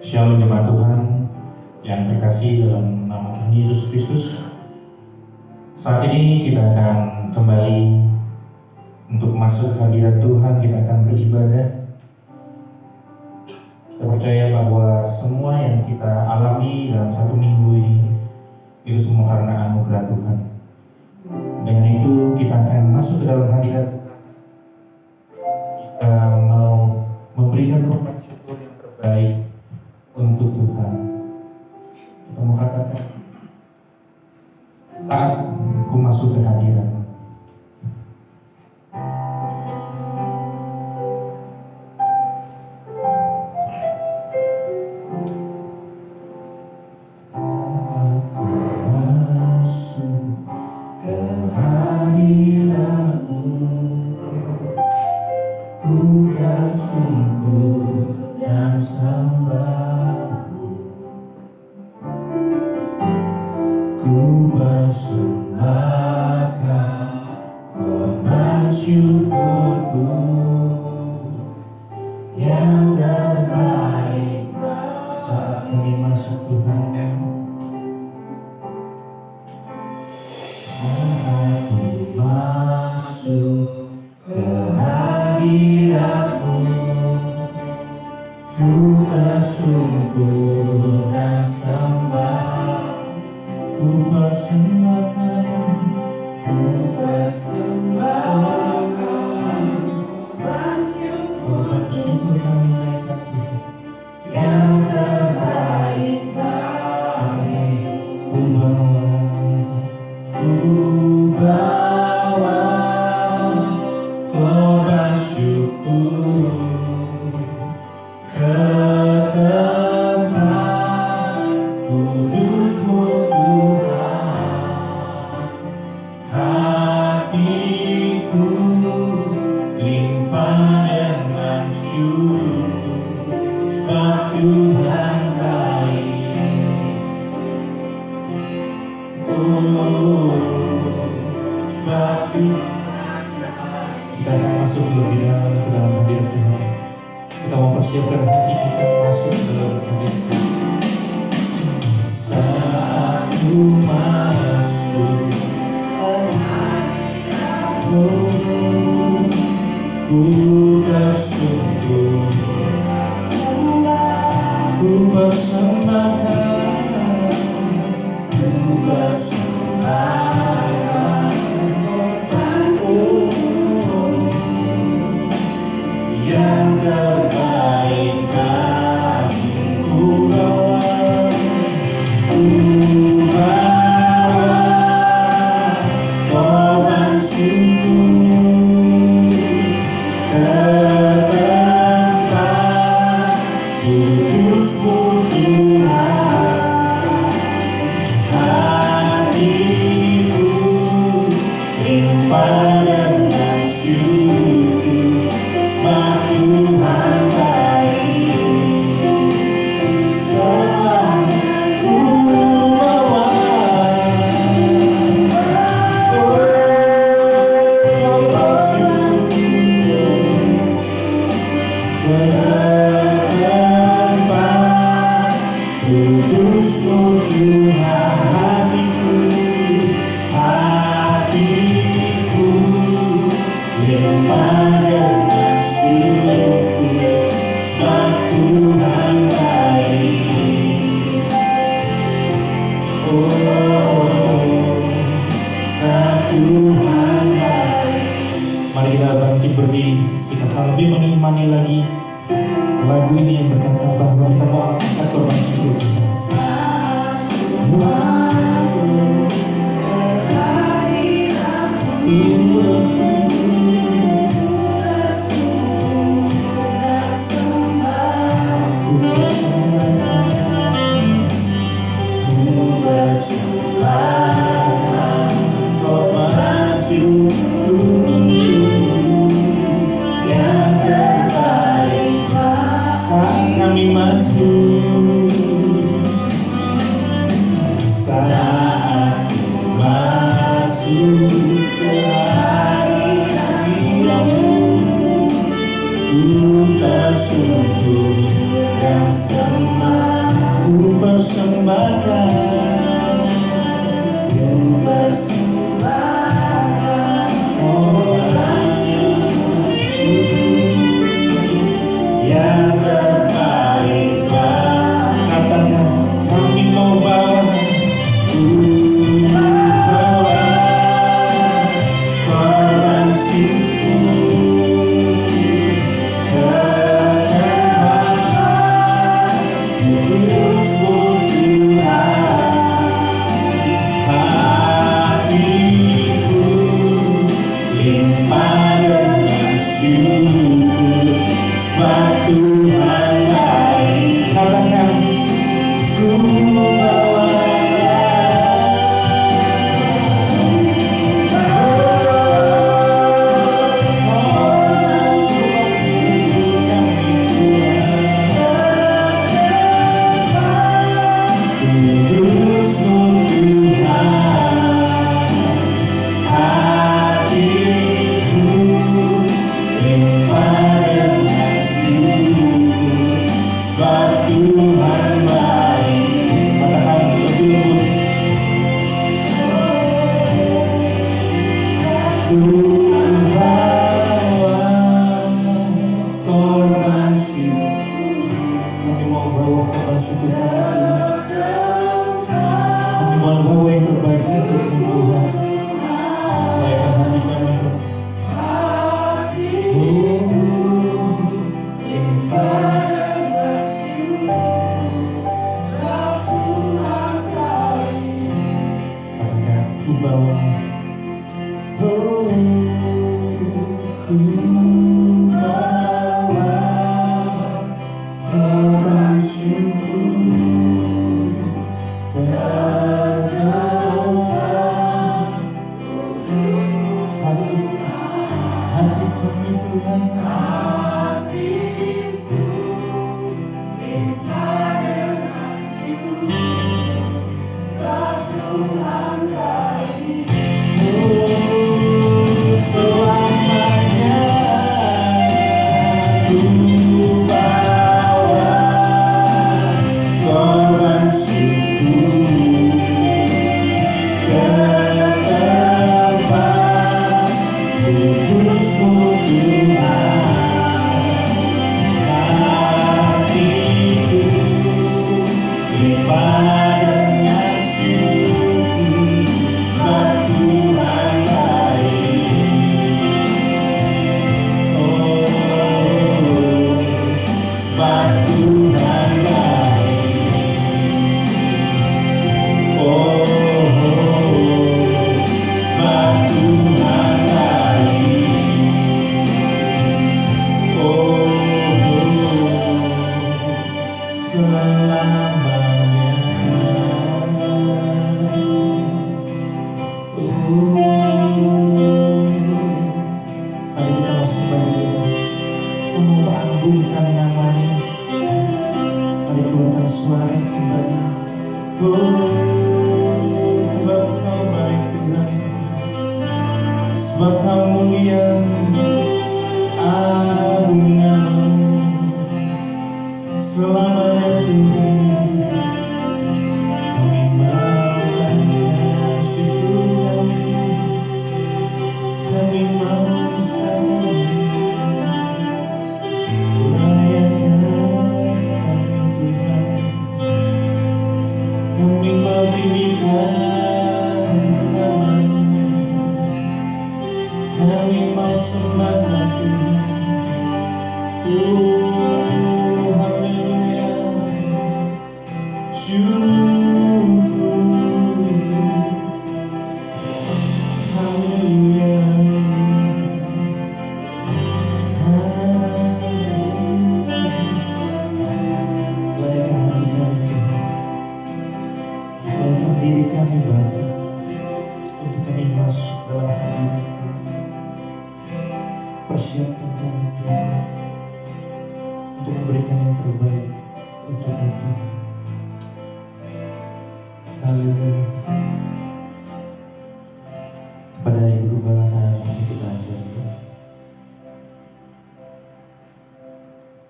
Shalom jemaat Tuhan yang terkasih dalam nama Tuhan Yesus Kristus. Saat ini kita akan kembali untuk masuk hadirat Tuhan, kita akan beribadah. Kita percaya bahwa semua yang kita alami dalam satu minggu ini itu semua karena anugerah Tuhan. Dengan itu kita akan masuk ke dalam hadirat. Kita mau memberikan korban syukur yang terbaik untuk Tuhan. Kita mau katakan, saat ku masuk ke hadirat, ku tersungkur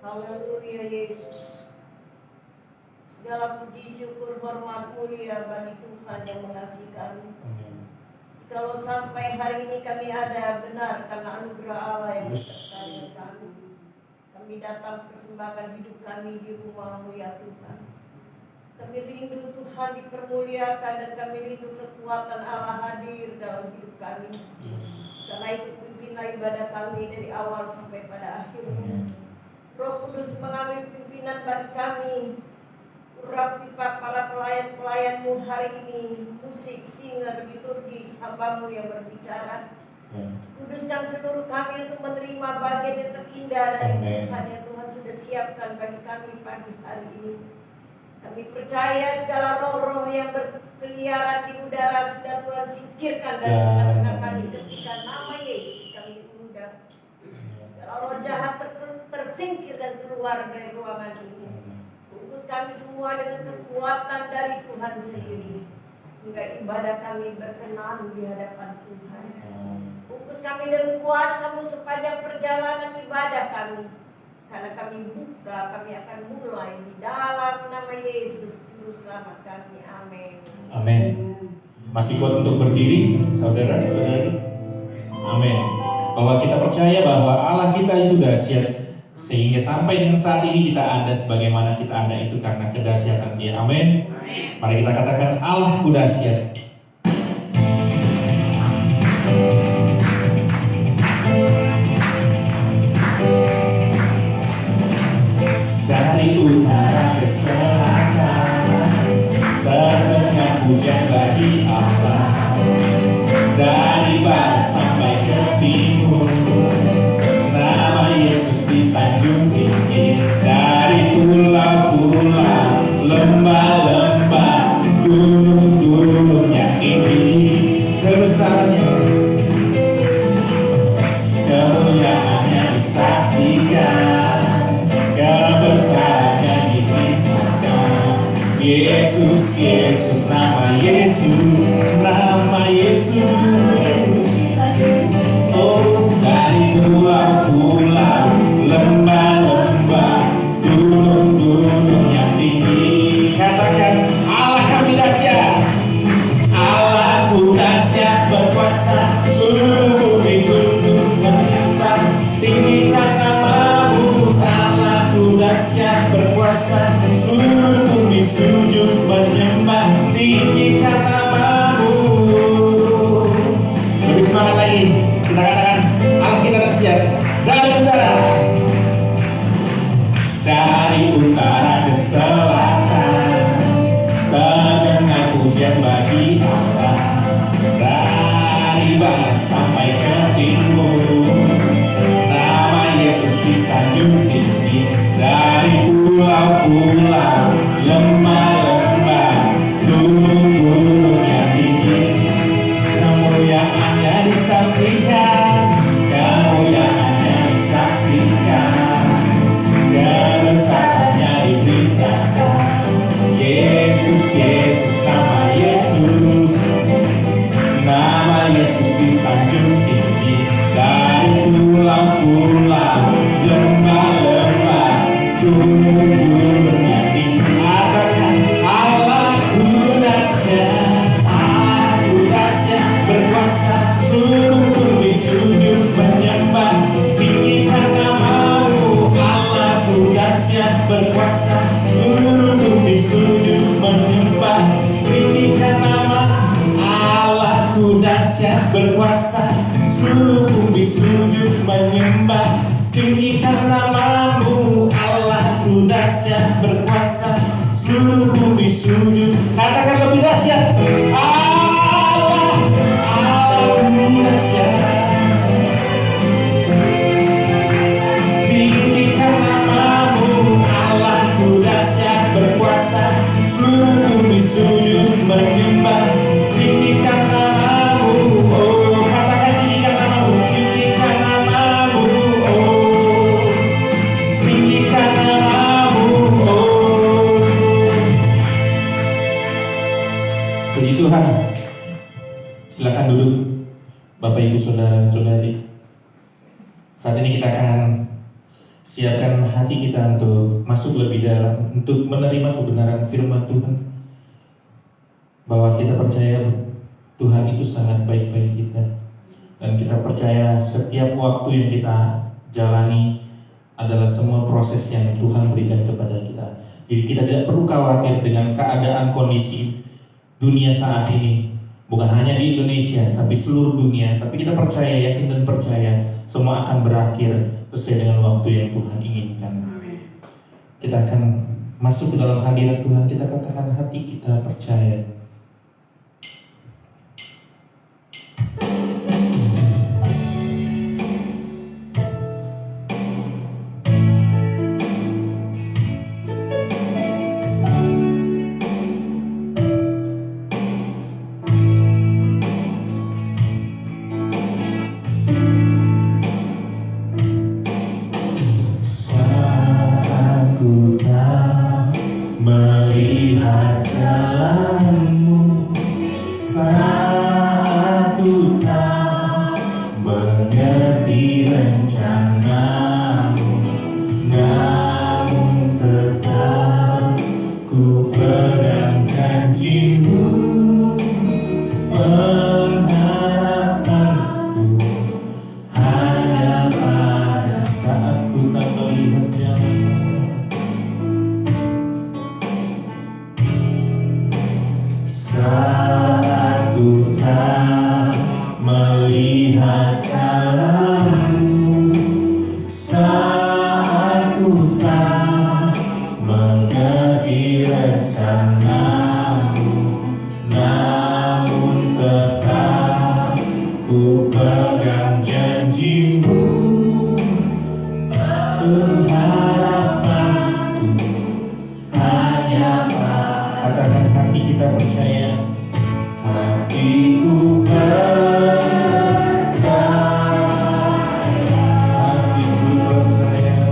Haleluya Yesus. Segala puji syukur hormat mulia bagi Tuhan yang mengasihi kami. Kalau sampai hari ini kami ada benar karena anugerah Allah yang menyertai kami. Kami datang persembahkan hidup kami di rumah-Mu ya Tuhan. Kami rindu Tuhan dipermuliakan dan kami rindu kekuatan Allah hadir dalam hidup kami. Karena itu pimpinlah ibadah kami dari awal sampai pada akhirnya. Roh Kudus mengambil pimpinan bagi kami. Urapi para pelayan-pelayan-Mu hari ini, musik, singer, liturgis, hamba-Mu yang berbicara. Kuduskan seluruh kami untuk menerima bagian yang terindah dari Tuhan yang Tuhan sudah siapkan bagi kami pagi hari ini. Kami percaya segala roh-roh yang berkeliaran di udara sudah Tuhan singkirkan dari tengah-tengah kami ketika nama Yesus kami undang. Segala roh jahat tersingkir dan keluar dari ruangan ini. Bungkus kami semua dengan kekuatan dari Tuhan sendiri, hingga ibadah kami berkenan di hadapan Tuhan. Bungkus kami dengan kuasa-Mu sepanjang perjalanan ibadah kami. Karena kami buka, kami akan mulai di dalam nama Yesus Juru Selamat kami. Amin. Amin. Masih kuat untuk berdiri, saudara-saudari? Amin. Bahwa kita percaya bahwa Allah kita itu dahsyat, sehingga sampai dengan saat ini kita ada sebagaimana kita ada itu karena kedahsyatan Dia. Amin. Mari kita katakan, Allahku dahsyat. Dari utara ke selatan terdengar pujian bagi Allah. Dari barat sampai ke timur nama Yesus disanjung tinggi. Dari pulau-pulau, lembah-lembah, gunung-gunung yang tinggi, kebesarannya, kemuliaannya disaksikan, kebesarannya ditingkatkan. Yesus, Yesus, nama Yesus, nama Yesus. Oh, dari pulau-pulau, lembah-lembah, gunung-gunung yang tinggi, katakan, Allah kami dahsyat, Allahku dahsyat berkuasa, seluruh bumi tunduk menyembah, tinggikan nama-Mu. Allahku dahsyat berkuasa, seluruh bumi sujud menyembah, tinggikan nama-Mu. Lebih semangat lagi, kita katakan, Allah kita dahsyat. Dari utara, dari utara ke selatan terdengar pujian bagi Allah. Dari barat sampai ke timur nama Yesus disanjung tinggi. Dari pulau-pulau, lembah-lembah, gunung-gunung yang tinggi, kemuliaannya disaksikan, kemuliaannya disaksikan, kebesarannya diberitakan. Yesus, Yesus, nama Yesus, nama Yesus disanjung tinggi. Dari pulau-pulau, lembah-lembah, gunung-gunung yang tinggi, katakan, Allahku dahsyat, Allahku dahsyat berkuasa, seluruh bumi sujud menyembah, tinggikan nama-Mu. Allahku dahsyat berkuasa, seluruh bumi sujud menyembah, tinggikan nama. Allahku dahsyat berkuasa, seluruh bumi sujud menyembah, tinggikan nama-Mu. Allahku dahsyat berkuasa, seluruh bumi sujud. Katakan lebih dahsyat, Allahku dahsyat. Tinggikan nama-Mu. Allahku dahsyat berkuasa, seluruh bumi sujud menyembah, tinggikan nama-Mu. Oh, katakan tinggikan nama-Mu, tinggikan nama-Mu. Oh, Siapkan hati kita untuk masuk lebih dalam, untuk menerima kebenaran firman Tuhan. Bahwa kita percaya Tuhan itu sangat baik bagi kita. Dan kita percaya setiap waktu yang kita jalani adalah semua proses yang Tuhan berikan kepada kita. Jadi kita tidak perlu khawatir dengan keadaan kondisi dunia saat ini. Bukan hanya di Indonesia, tapi seluruh dunia. Tapi kita percaya, yakin dan percaya semua akan berakhir sesuai dengan waktu yang Tuhan inginkan. Kita akan masuk ke dalam hadirat Tuhan. Kita katakan hati kita percaya. Melihat jalanmu, saat ku tak mengerti rencanamu, namun tetap ku pegang janjimu. Pengharapanku hanya pada saat ku tak melihat jalanmu. Saat ku tak melihat jalanmu, saat ku tak mengerti rencanamu, namun tetap ku pegang janjimu. Pengharapanku hanya katakan hati kita percaya. Hatiku percaya, hatiku percaya,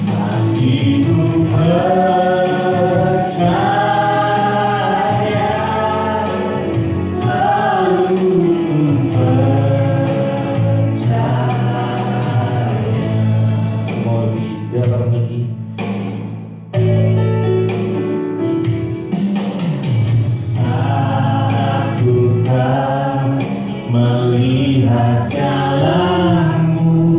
hatiku percaya, selalu ku dalam lagi. Saat ku tak melihat jalanmu,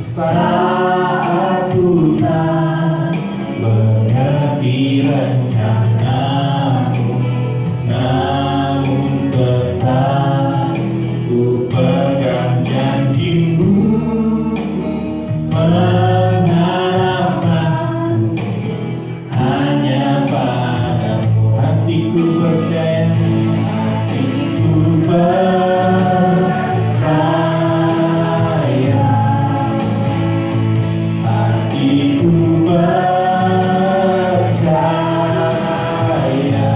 saat ku tak mengerti rencanamu, namun tetap ku pegang janjimu. Pengharapanku hanya padamu. Hatiku percaya, hatiku percaya, hatiku percaya,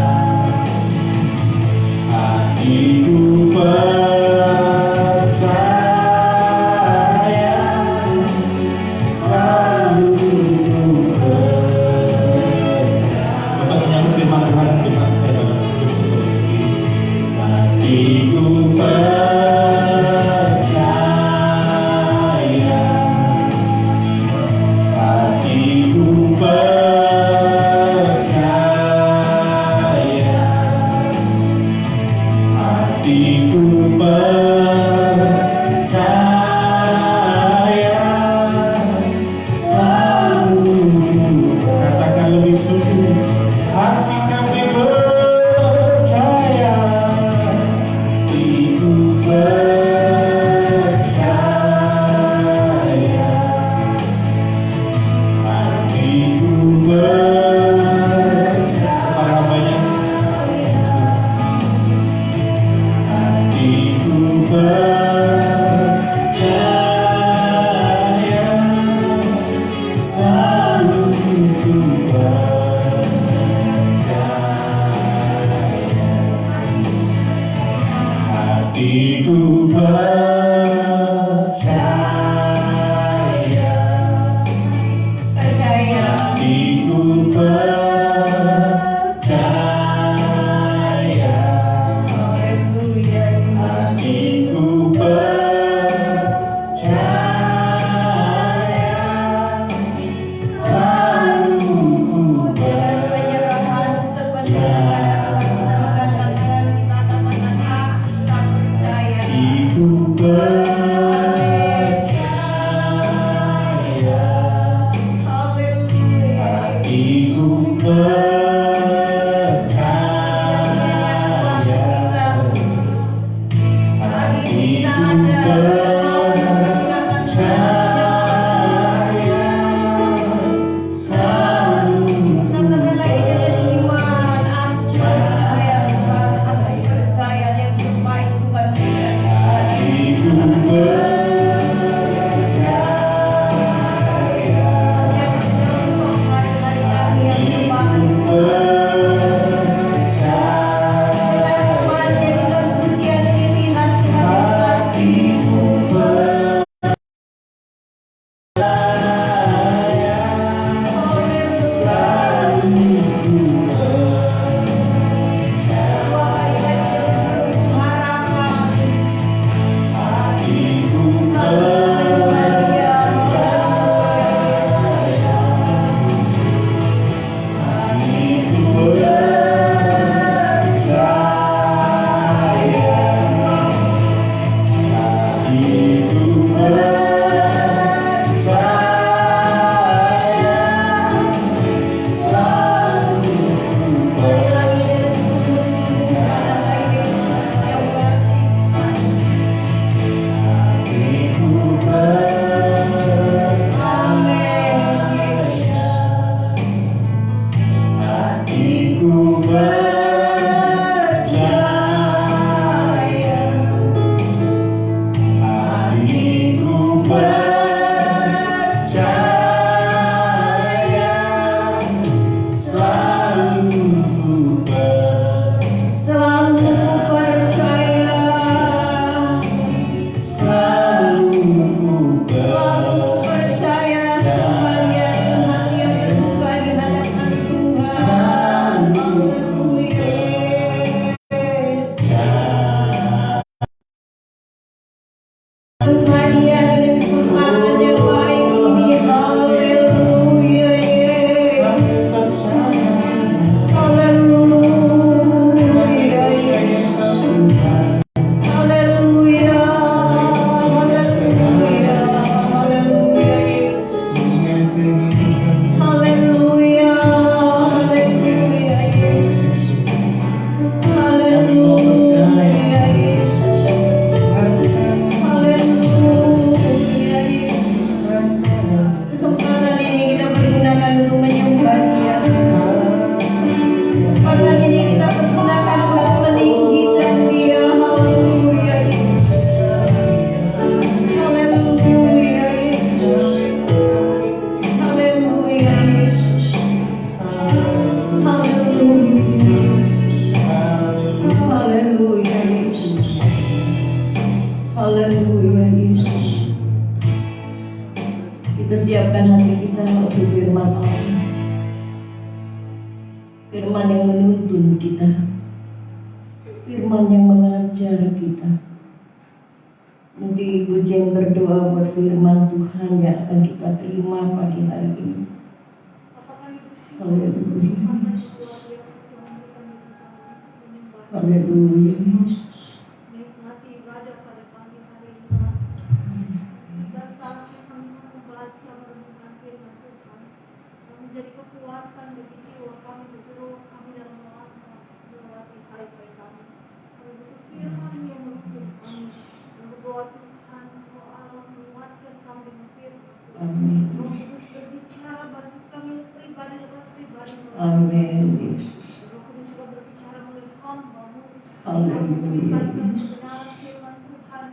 hatiku percaya, selalu untuk menyambut firman Tuhan untuk saya dalam hidup seperti ini. Hatiku percaya, hatiku percaya, hatiku percaya, selalu katakan lebih sungguh. Hati kami percaya, hatiku percaya, hatiku percaya. Para banyak hatiku percaya, selalu ku hatiku percaya, hatiku percaya, Haleluya Yesus. Haleluya Yesus. Kita siapkan hati kita untuk firman Allah. Firman yang menuntun kita. Firman yang mengajar kita. Nanti Ibu Jen berdoa buat firman Tuhan yang akan kita terima pagi hari ini. Haleluya. Haleluya. Nikmati ibadah pada pagi hari ini. Kita saat kami membaca merenungkan firman Tuhan, yang menjadi kekuatan bagi jiwa kami, bagi roh kami dalam melewati hari-hari kami. Kami butuh firman yang menuntun kami, dan berdoa Tuhan, doa Allah menguatkan kami dengan firman Tuhan. Amin. Roh Kudus berbicara bagi kami pribadi lepas pribadi. Amin. Roh Kudus juga berbicara melalui hamba-Mu. Haleluya. Kebenaran firman Tuhan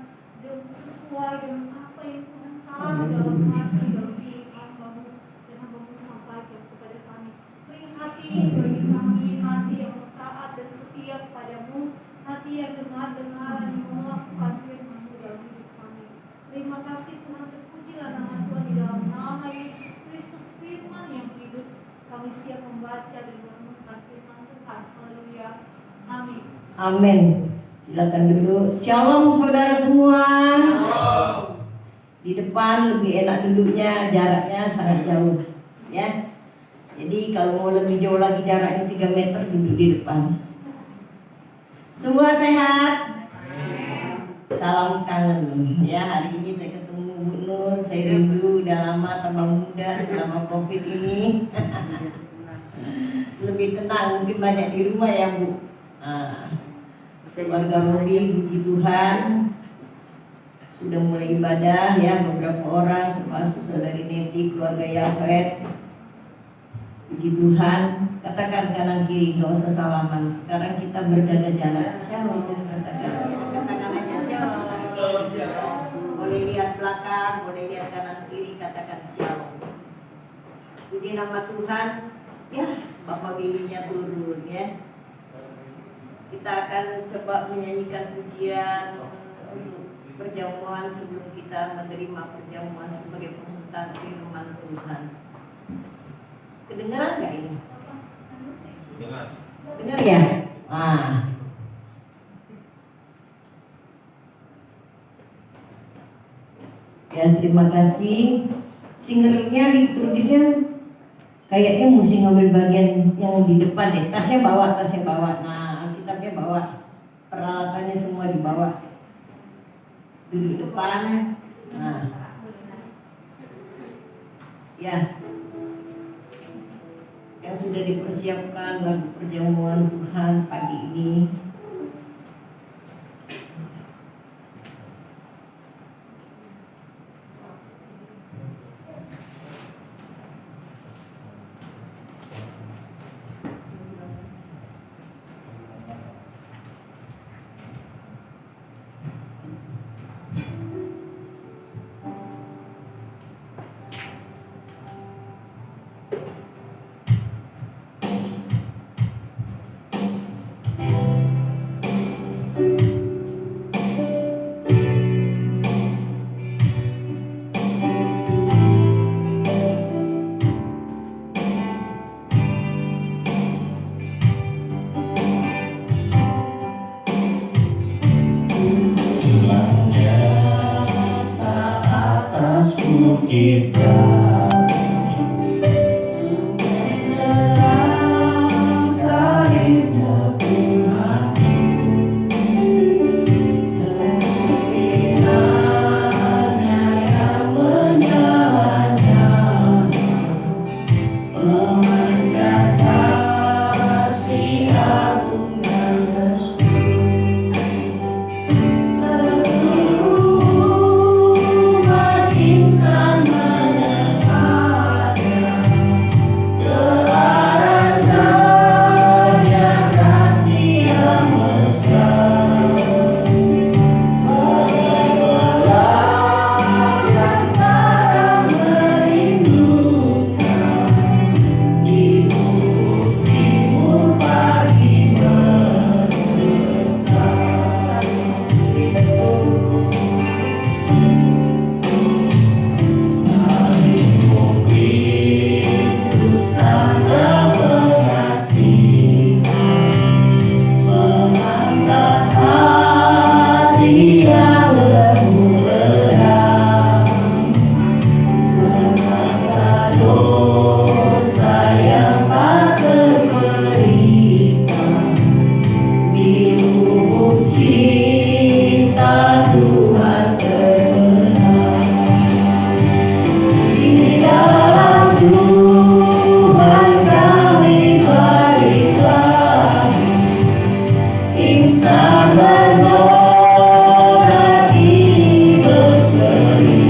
dan sesuai dengan apa yang Tuhan taruh dalam hati dalam diri hamba-Mu dan hamba-Mu sampaikan kepada kami. Beri hati bagi kami, hati yang taat dan setia kepadamu, hati yang dengar-dengaran yang melakukan firman-Mu dalam hidup kami. Terima kasih Tuhan, terpujilah nama Tuhan di dalam nama Yesus Kristus, firman yang hidup. Kami siap membaca dan merenungkan firman Tuhan. Haleluya. Amin. Amin. Silakan duduk. Shalom saudara semua. Di depan lebih enak duduknya, jaraknya sangat jauh, ya. Jadi kalau mau lebih jauh lagi jaraknya 3 meter, duduk di depan. Semua sehat? Salam kangen. Ya, hari ini saya ketemu Bu Nur, saya rindu, udah lama tambah muda selama Covid ini. Lebih tenang, mungkin banyak di rumah ya Bu. Keluarga Robi, puji Tuhan, sudah mulai ibadah ya, beberapa orang termasuk saudari Neti, keluarga Yafet. Puji Tuhan, katakan kanan kiri, gak usah salaman. Sekarang kita berjaga jarak. Shalom, katakan aja shalom. Boleh lihat belakang, boleh lihat kanan kiri, katakan shalom. Puji nama Tuhan. Ya, Bapak Bilinya turun ya. Kita akan coba menyanyikan pujian untuk perjamuan sebelum kita menerima perjamuan sebagai penghutang firman Tuhan. Kedengaran nggak ini? Dengar ya? Ya, terima kasih. Singernya liturgisnya kayaknya mesti ngambil bagian yang di depan deh. Tasnya bawa. Nah, kitabnya bawa. Peralatannya semua dibawa. Duduk depan. Nah. Ya. Yang sudah dipersiapkan bagi perjamuan Tuhan pagi ini. Insan mana menoreh ini berseri,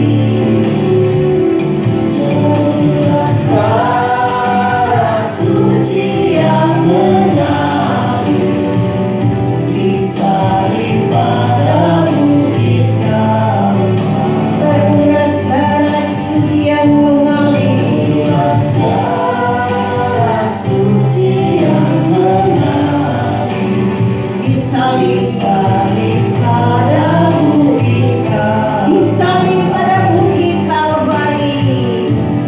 darah suci yang mengalir di salib pada bukit Kalvari. Berulas darah suci yang mengalir, darah suci yang mengalir di salib pada bukit Kalvari. Di salib pada bukit Kalvari.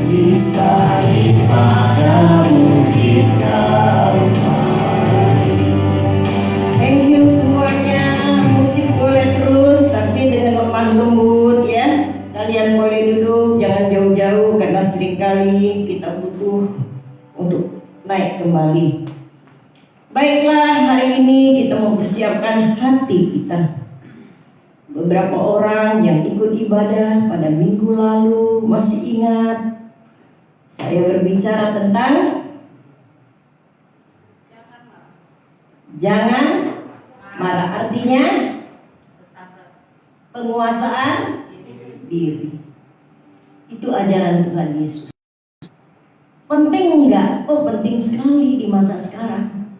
Di salib pada bukit Kalvari. Thank you semuanya. Musik boleh terus, tapi dengan lemah lembut ya. Kalian boleh duduk, jangan jauh-jauh karena seringkali kita butuh untuk naik kembali. Baiklah, hari ini kita mempersiapkan hati kita. Beberapa orang yang ikut ibadah pada minggu lalu masih ingat saya berbicara tentang jangan marah, artinya penguasaan diri. Itu ajaran Tuhan Yesus. Penting enggak? Oh, penting sekali di masa sekarang.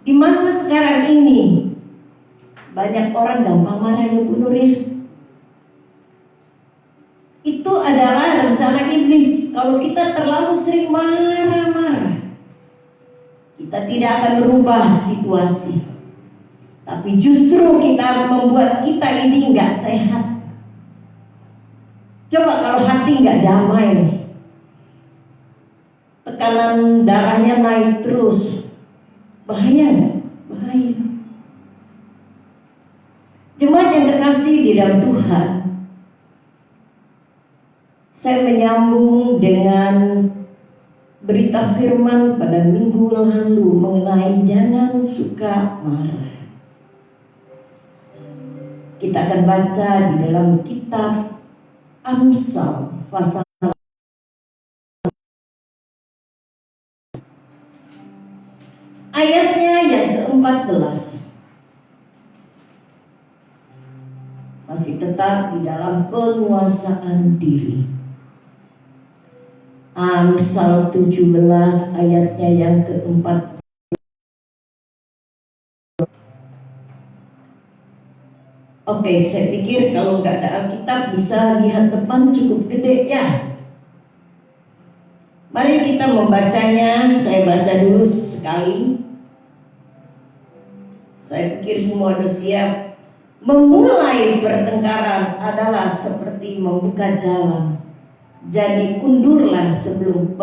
Di masa sekarang ini banyak orang gampang marah ya Bu Nur ya. Itu adalah rencana iblis. Kalau kita terlalu sering marah-marah, kita tidak akan merubah situasi, tapi justru kita membuat kita ini nggak sehat. Coba kalau hati nggak damai, tekanan darahnya naik terus, bahaya nggak? Bahaya. Jemaat yang terkasih di dalam Tuhan, saya menyambung dengan berita firman pada minggu lalu mengenai jangan suka marah. Kita akan baca di dalam kitab Amsal pasal ayatnya yang ke-14. Masih tetap di dalam penguasaan diri. Amsal 17 ayatnya yang ke-4. Oke, saya pikir kalau nggak ada Alkitab bisa lihat depan cukup gede ya. Mari kita membacanya. Saya baca dulu sekali. Saya pikir semua sudah siap. Memulai pertengkaran adalah seperti membuka jalan. Jadi undurlah sebelum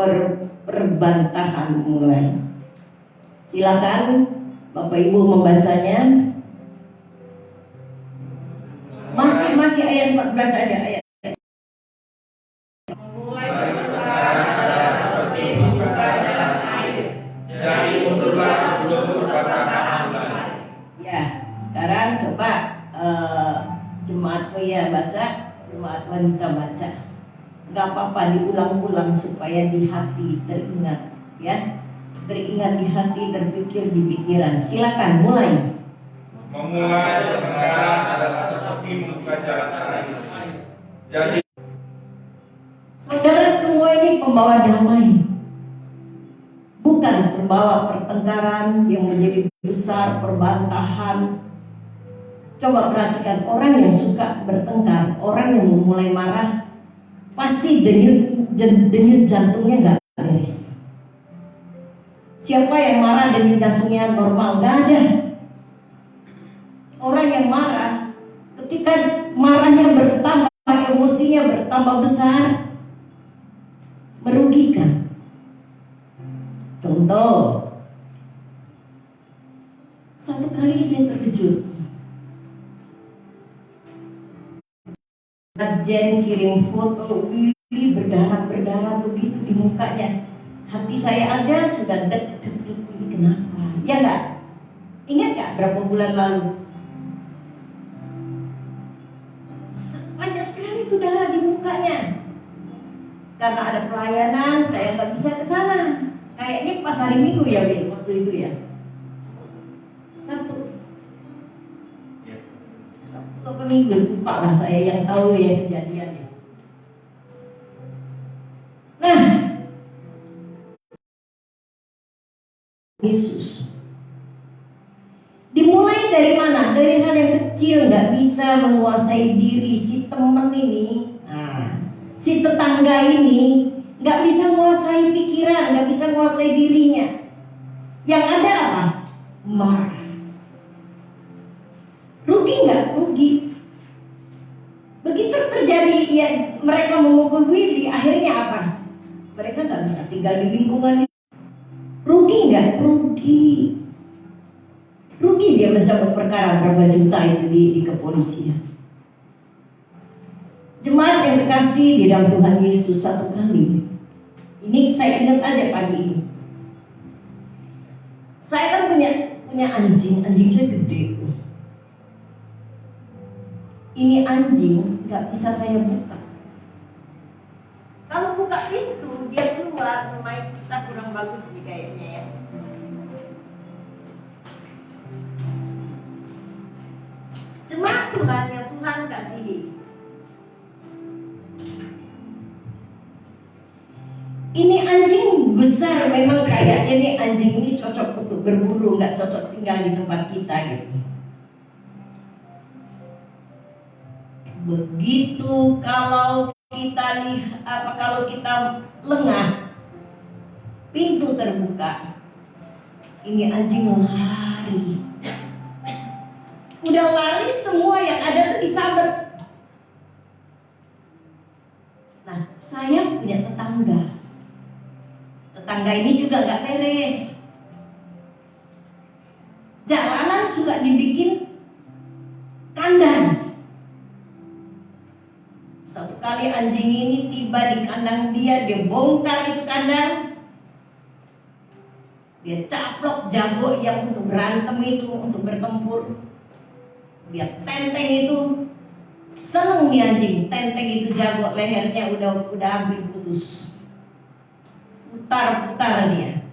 perbantahan mulai. Silakan Bapak Ibu membacanya. Masih ayat 14 aja ayat. Memulai pertengkaran adalah seperti membuka jalan air. Jadi undurlah sebelum perbantahan mulai. Ya, sekarang coba jemaat pria baca, jemaat wanita baca. Gak apa-apa diulang-ulang supaya di hati teringat, ya. Teringat di hati, terpikir di pikiran. Silakan mulai. Memulai pertengkaran adalah seperti membuka jalan air. Jadi Saudara semua ini pembawa damai, bukan pembawa pertengkaran yang menjadi besar, perbantahan. Coba perhatikan orang yang suka bertengkar, orang yang memulai marah, pasti denyut jantungnya nggak beres. Siapa yang marah denyut jantungnya normal? Nggak ada. Orang yang marah, ketika marahnya bertambah, emosinya bertambah besar, merugikan. Contoh, satu kali saya terkejut. Jen kirim foto Willy berdarah begitu di mukanya. Hati saya aja sudah deg, ini kenapa? Ya enggak? Ingat enggak berapa bulan lalu? Banyak sekali itu darah di mukanya. Karena ada pelayanan, saya nggak bisa ke sana. Kayaknya pas hari Minggu ya, Wil, waktu itu ya. Satu. Beberapa minggu lupa lah saya yang tahu ya kejadiannya. Nah, Yesus dimulai dari mana? Dari hal yang kecil, nggak bisa menguasai diri si teman ini, si tetangga ini nggak bisa menguasai pikiran, nggak bisa menguasai dirinya. Yang ada apa? Marah. Rugi nggak? Rugi. Begitu terjadi ya, mereka memukul Willy, akhirnya apa? Mereka nggak bisa tinggal di lingkungan. Rugi nggak? Rugi. Rugi dia mencabut perkara berapa juta itu di kepolisian. Jemaat yang dikasih di dalam Tuhan Yesus, satu kali, ini saya ingat aja pagi ini. Saya kan punya anjing saya gede. Ini anjing nggak bisa saya buka. Kalau buka pintu dia keluar, mic kita kurang bagus nih kayaknya ya. Jemaat Tuhan yang Tuhan kasihi, ini anjing besar, memang kayaknya nih anjing ini cocok untuk berburu, nggak cocok tinggal di tempat kita gitu. Begitu kalau kita lihat, kalau kita lengah, pintu terbuka, ini anjing lari. Udah lari, semua yang ada tuh disabet. Nah, saya punya tetangga. Tetangga ini juga gak beres. Jalanan suka dibikin kandang. Satu kali anjing ini tiba di kandang dia bongkar itu kandang. Dia caplok jago yang untuk berantem itu, untuk bertempur. Dia tenteng itu, seneng nih anjing, tenteng itu jago, lehernya udah hampir putus. Putar dia.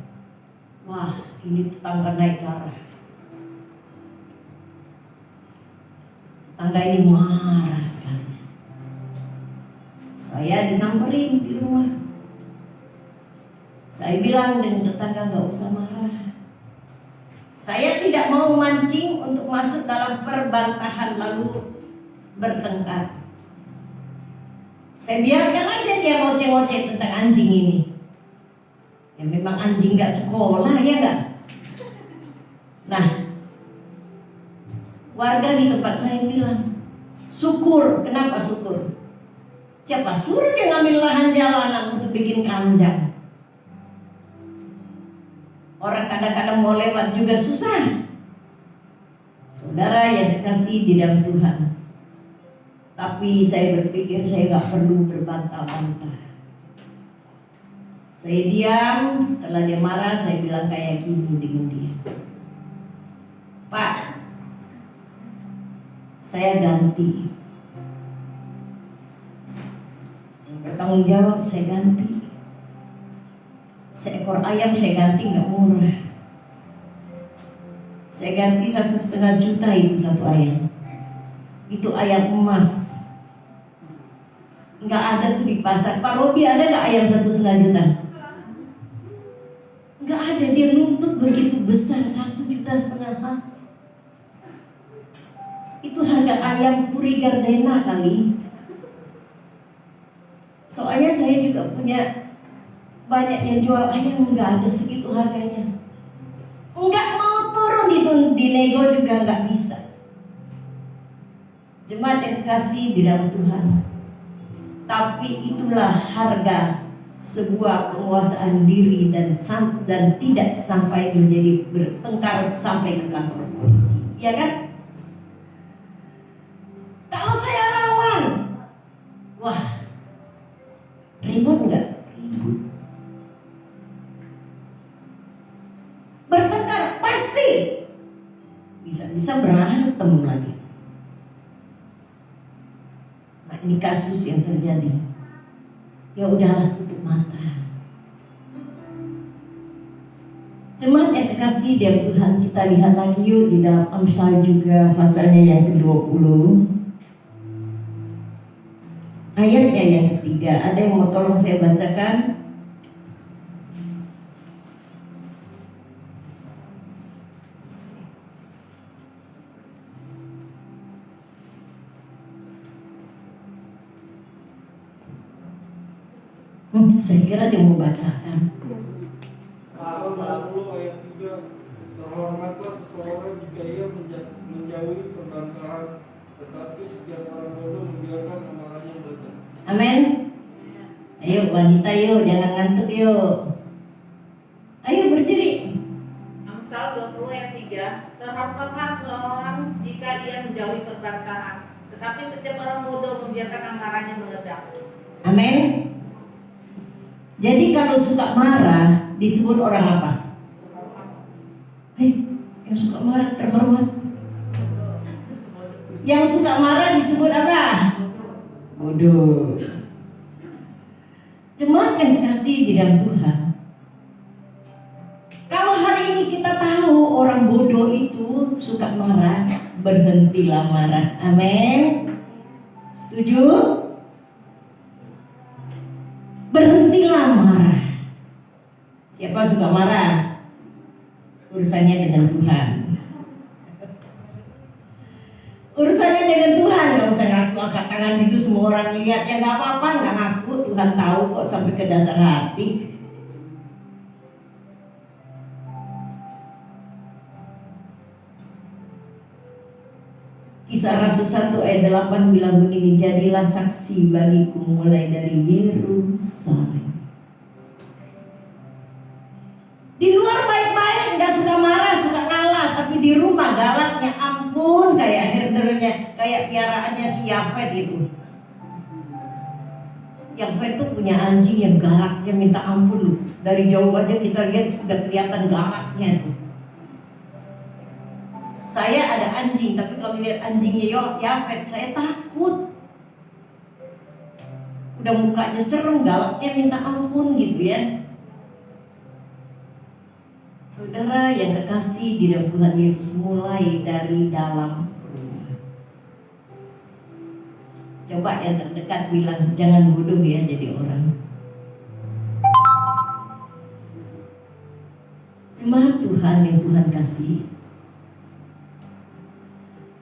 Wah, ini tetangga naik darah. Tetangga ini marah sekali. Saya disamperin di rumah. Saya bilang dengan tetangga nggak usah marah. Saya tidak mau mancing untuk masuk dalam perbantahan lalu bertengkar. Saya biarkan aja dia ngoceh-ngoceh tentang anjing ini. Ya memang anjing gak sekolah ya gak? Nah, warga di tempat saya bilang, syukur. Kenapa syukur? Siapa suruh dia ngambil lahan jalanan untuk bikin kandang? Orang kadang-kadang mau lewat juga susah. Saudara yang dikasih di dalam Tuhan, tapi saya berpikir saya gak perlu berbantah-bantah. Saya diam, setelah dia marah saya bilang kayak gini dengan dia. Pak, saya ganti. Yang bertanggung jawab saya ganti. Seekor ayam saya ganti nggak murah. Saya ganti 1,5 juta itu satu ayam. Itu ayam emas. Nggak ada tuh di pasar. Pak Robi ada nggak ayam 1,5 juta? Nggak ada. Dia nuntut begitu besar 1,5 juta. Itu harga ayam Puri Gardena kali. Soalnya saya juga punya banyak yang jual ayam, nggak ada segitu harganya. Nggak mau turun itu di nego juga nggak bisa. Jemaat yang kasih di dalam Tuhan, tapi itulah harga sebuah penguasaan diri dan tidak sampai menjadi bertengkar sampai ke kantor polisi, ya kan? Kalau saya lawan, wah, ribut nggak? Ribut. Bertengkar pasti bisa berantem lagi. Nah, ini kasus yang terjadi. Ya udahlah, tutup mata. Jemaat yang dikasih dalam Tuhan, kita lihat lagi yuk di dalam Amsal juga pasalnya yang ke-20. ayatnya yang ketiga. Ada yang mau tolong saya bacakan? Saya kira dia mau bacakan. Pasal 40 ayat 3, terhormatlah seseorang jika ia menjauhi perbantahan, tetapi setiap orang bodoh membiarkan amarahnya meledak. Amin. Ayo wanita yuk, jangan ngantuk yuk. Ayo berdiri. Amsal 20 ayat 3, terhormatlah seorang jika ia menjauhi perbantahan, tetapi setiap orang bodoh membiarkan amarahnya meledak. Amin. Jadi kalau suka marah disebut orang apa? Yang suka marah terhormat. Yang suka marah disebut apa? Bodoh. Jemaat yang dikasih di dalam Tuhan, kalau hari ini kita tahu orang bodoh itu suka marah, berhentilah marah. Amin. Setuju? Berhentilah marah. Siapa suka marah? Urusannya dengan Tuhan. Urusannya dengan Tuhan. Gak usah ngaku angkat tangan itu semua orang lihat. Ya gak apa-apa, gak ngaku. Tuhan tahu kok sampai ke dasar hati. Kisah Rasul 1 ayat 8 bilang begini, jadilah saksi bagiku mulai dari Yerusalem. Di luar baik-baik, gak suka marah, suka kalah, tapi di rumah galaknya ampun, kayak herdernya, kayak piaraannya si Yafet itu. Yafet tuh punya anjing yang galaknya minta ampun loh. Dari jauh aja kita lihat udah kelihatan galaknya tuh. Saya ada anjing, tapi kalau lihat anjingnya Yafet, saya takut. Udah mukanya serem, galaknya minta ampun gitu ya. Saudara yang kekasih di dalam Tuhan Yesus, mulai dari dalam rumah. Coba yang terdekat bilang, jangan bodoh ya jadi orang. Jemaat Tuhan yang Tuhan kasih,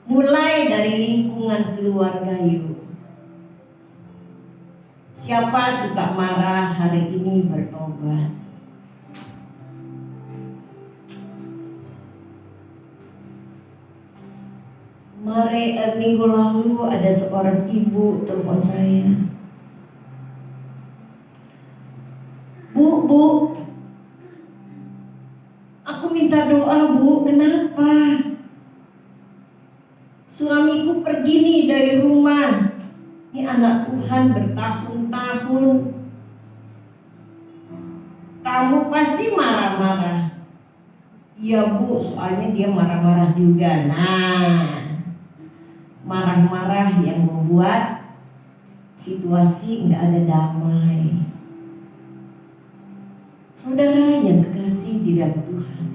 mulai dari lingkungan keluarga yuk. Siapa suka marah hari ini bertobat. Minggu lalu ada seorang ibu telepon saya. Bu, aku minta doa bu, kenapa? Suamiku pergi nih dari rumah. Ini anak Tuhan bertahun-tahun. Kamu pasti marah-marah. Iya bu, soalnya dia marah-marah juga. Nah, marah-marah yang membuat situasi nggak ada damai. Saudara yang kekasih di dalam Tuhan,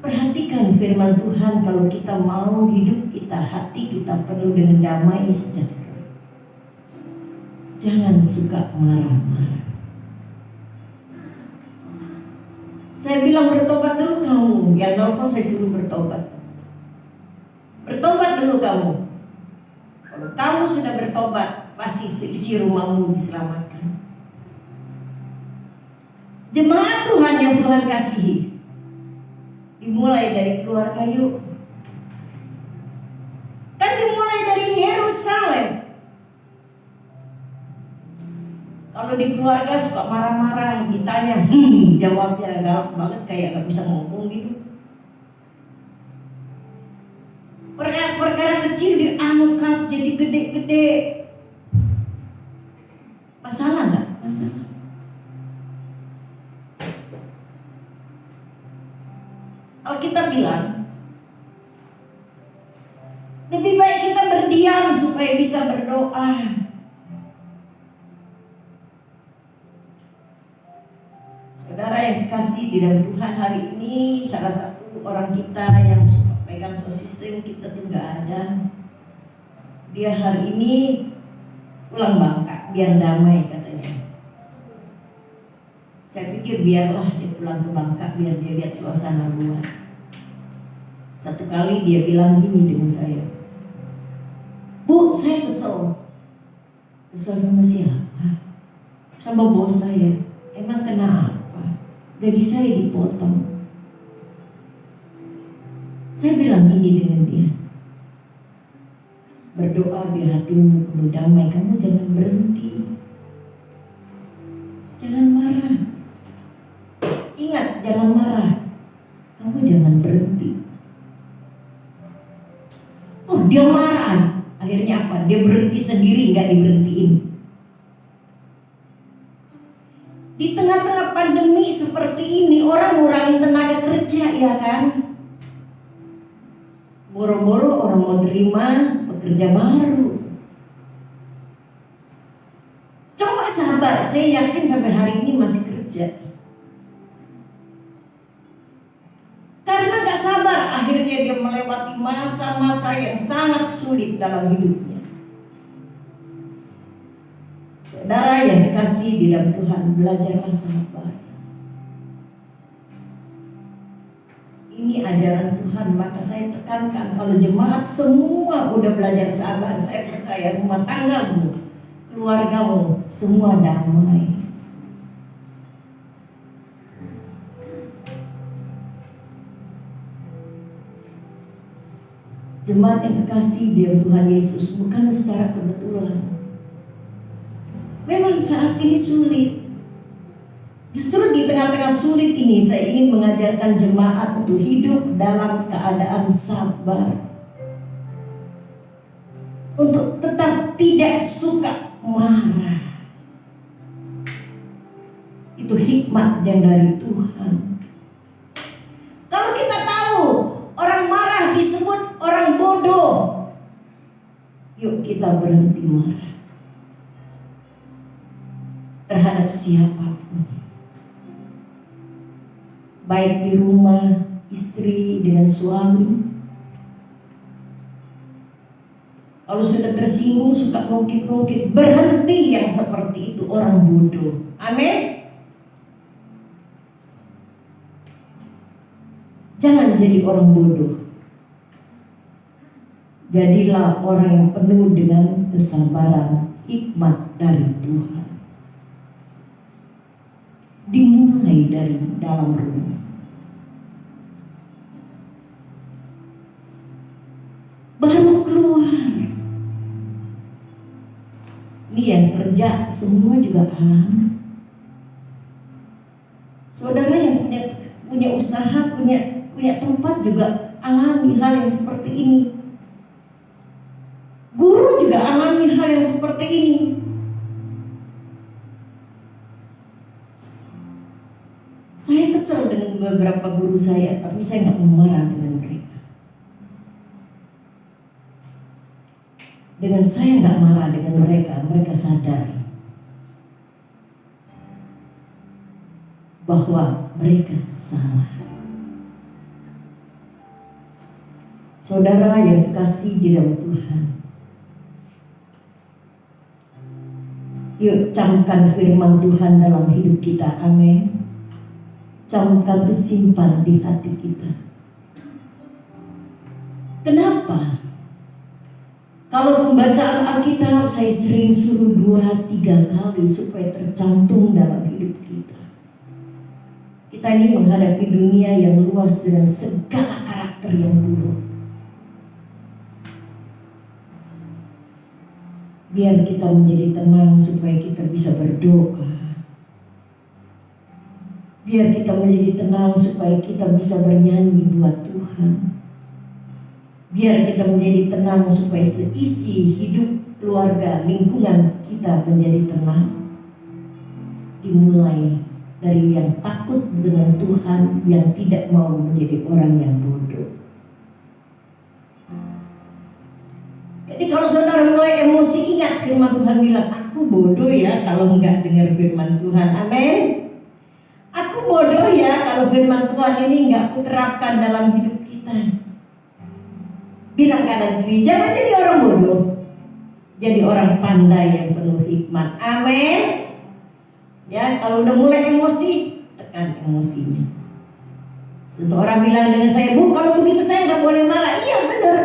perhatikan firman Tuhan. Kalau kita mau hidup kita, hati kita penuh dengan damai sejahtera. Jangan suka marah-marah. Saya bilang bertobat dulu kamu. Yang nelfon saya suruh bertobat. Bertobat dulu kamu. Kalau kamu sudah bertobat, pasti isi rumahmu diselamatkan. Jemaat Tuhan yang Tuhan kasihi, dimulai dari keluarga yuk. Kan dimulai dari Yerusalem. Kalau di keluarga suka marah-marah, ditanya, jawabnya galak banget kayak gak bisa ngomong gitu. Perkara kecil diangkat jadi gede-gede. Masalah nggak? Masalah. Alkitab bilang, lebih baik kita berdiam supaya bisa berdoa. Saudara yang dikasih di dalam Tuhan, hari ini salah satu orang kita yang suka pegang sosis kita tuh nggak ada. Dia hari ini pulang Bangka biar damai katanya. Saya pikir biarlah dia pulang ke Bangka biar dia lihat suasana luar. Satu kali dia bilang gini dengan saya, "Bu, saya kesel." Kesel sama siapa? Sama bos saya. Emang kenapa? Gaji saya dipotong. Saya bilang gini dengan dia, berdoa biar hatimu penuh damai. Kamu jangan berhenti, jangan marah. Ingat, jangan marah. Kamu jangan berhenti. Oh, dia marah. Akhirnya apa? Dia berhenti sendiri, nggak diberhentiin. Di tengah-tengah pandemi seperti ini, orang ngurangin tenaga kerja, ya kan? Boro-boro orang mau terima pekerja baru. Coba sabar, saya yakin sampai hari ini masih kerja. Karena gak sabar, akhirnya dia melewati masa-masa yang sangat sulit dalam hidupnya. Saudara yang dikasih di dalam Tuhan, belajarlah sabar. Ini ajaran Tuhan, maka saya tekankan kalau jemaat semua udah belajar sabar, saya percaya rumah tanggamu, keluargamu, semua damai. Jemaat yang kekasih di dalam Tuhan Yesus, bukan secara kebetulan. Memang saat ini sulit. Justru di tengah-tengah sulit ini saya ingin mengajarkan jemaat untuk hidup dalam keadaan sabar. Untuk tetap tidak suka marah. Itu hikmat yang dari Tuhan. Kalau kita tahu orang marah disebut orang bodoh, yuk kita berhenti marah terhadap siapapun. Baik di rumah, istri dengan suami. Kalau sudah tersinggung, suka ngungkit-ngungkit, berhenti yang seperti itu, orang bodoh. Amin. Jangan jadi orang bodoh. Jadilah orang yang penuh dengan kesabaran, hikmat dari Tuhan. Dimulai dari dalam rumah. Baru keluar. Ini yang kerja semua juga alami. Saudara yang punya usaha, punya tempat juga alami hal yang seperti ini. Guru juga alami hal yang seperti ini. Saya kesal dengan beberapa guru saya, tapi saya nggak mau marah dengan mereka. Dengan saya nggak marah dengan mereka, mereka sadar bahwa mereka salah. Saudara yang dikasih di dalam Tuhan, yuk camkan firman Tuhan dalam hidup kita, amin. Camkan simpan di hati kita. Kenapa? Kalau pembacaan Alkitab saya sering suruh 2-3 kali supaya tercantum dalam hidup kita. Kita ini menghadapi dunia yang luas dengan segala karakter yang buruk. Biar kita menjadi tenang supaya kita bisa berdoa. Biar kita menjadi tenang supaya kita bisa bernyanyi buat Tuhan. Biar kita menjadi tenang supaya seisi hidup, keluarga, lingkungan kita menjadi tenang. Dimulai dari yang takut dengan Tuhan, yang tidak mau menjadi orang yang bodoh. Jadi kalau saudara mulai emosi, ingat firman Tuhan bilang, aku bodoh ya kalau enggak dengar firman Tuhan. Amin. Aku bodoh ya kalau firman Tuhan ini enggak aku terapkan dalam hidup kita. Bilang kanan kiri, jangan jadi orang bodoh. Jadi orang pandai yang penuh hikmat. Amin. Ya, kalau udah mulai emosi, tekan emosinya. Seseorang bilang dengan saya, Bu, kalau begitu saya nggak boleh marah. Iya benar.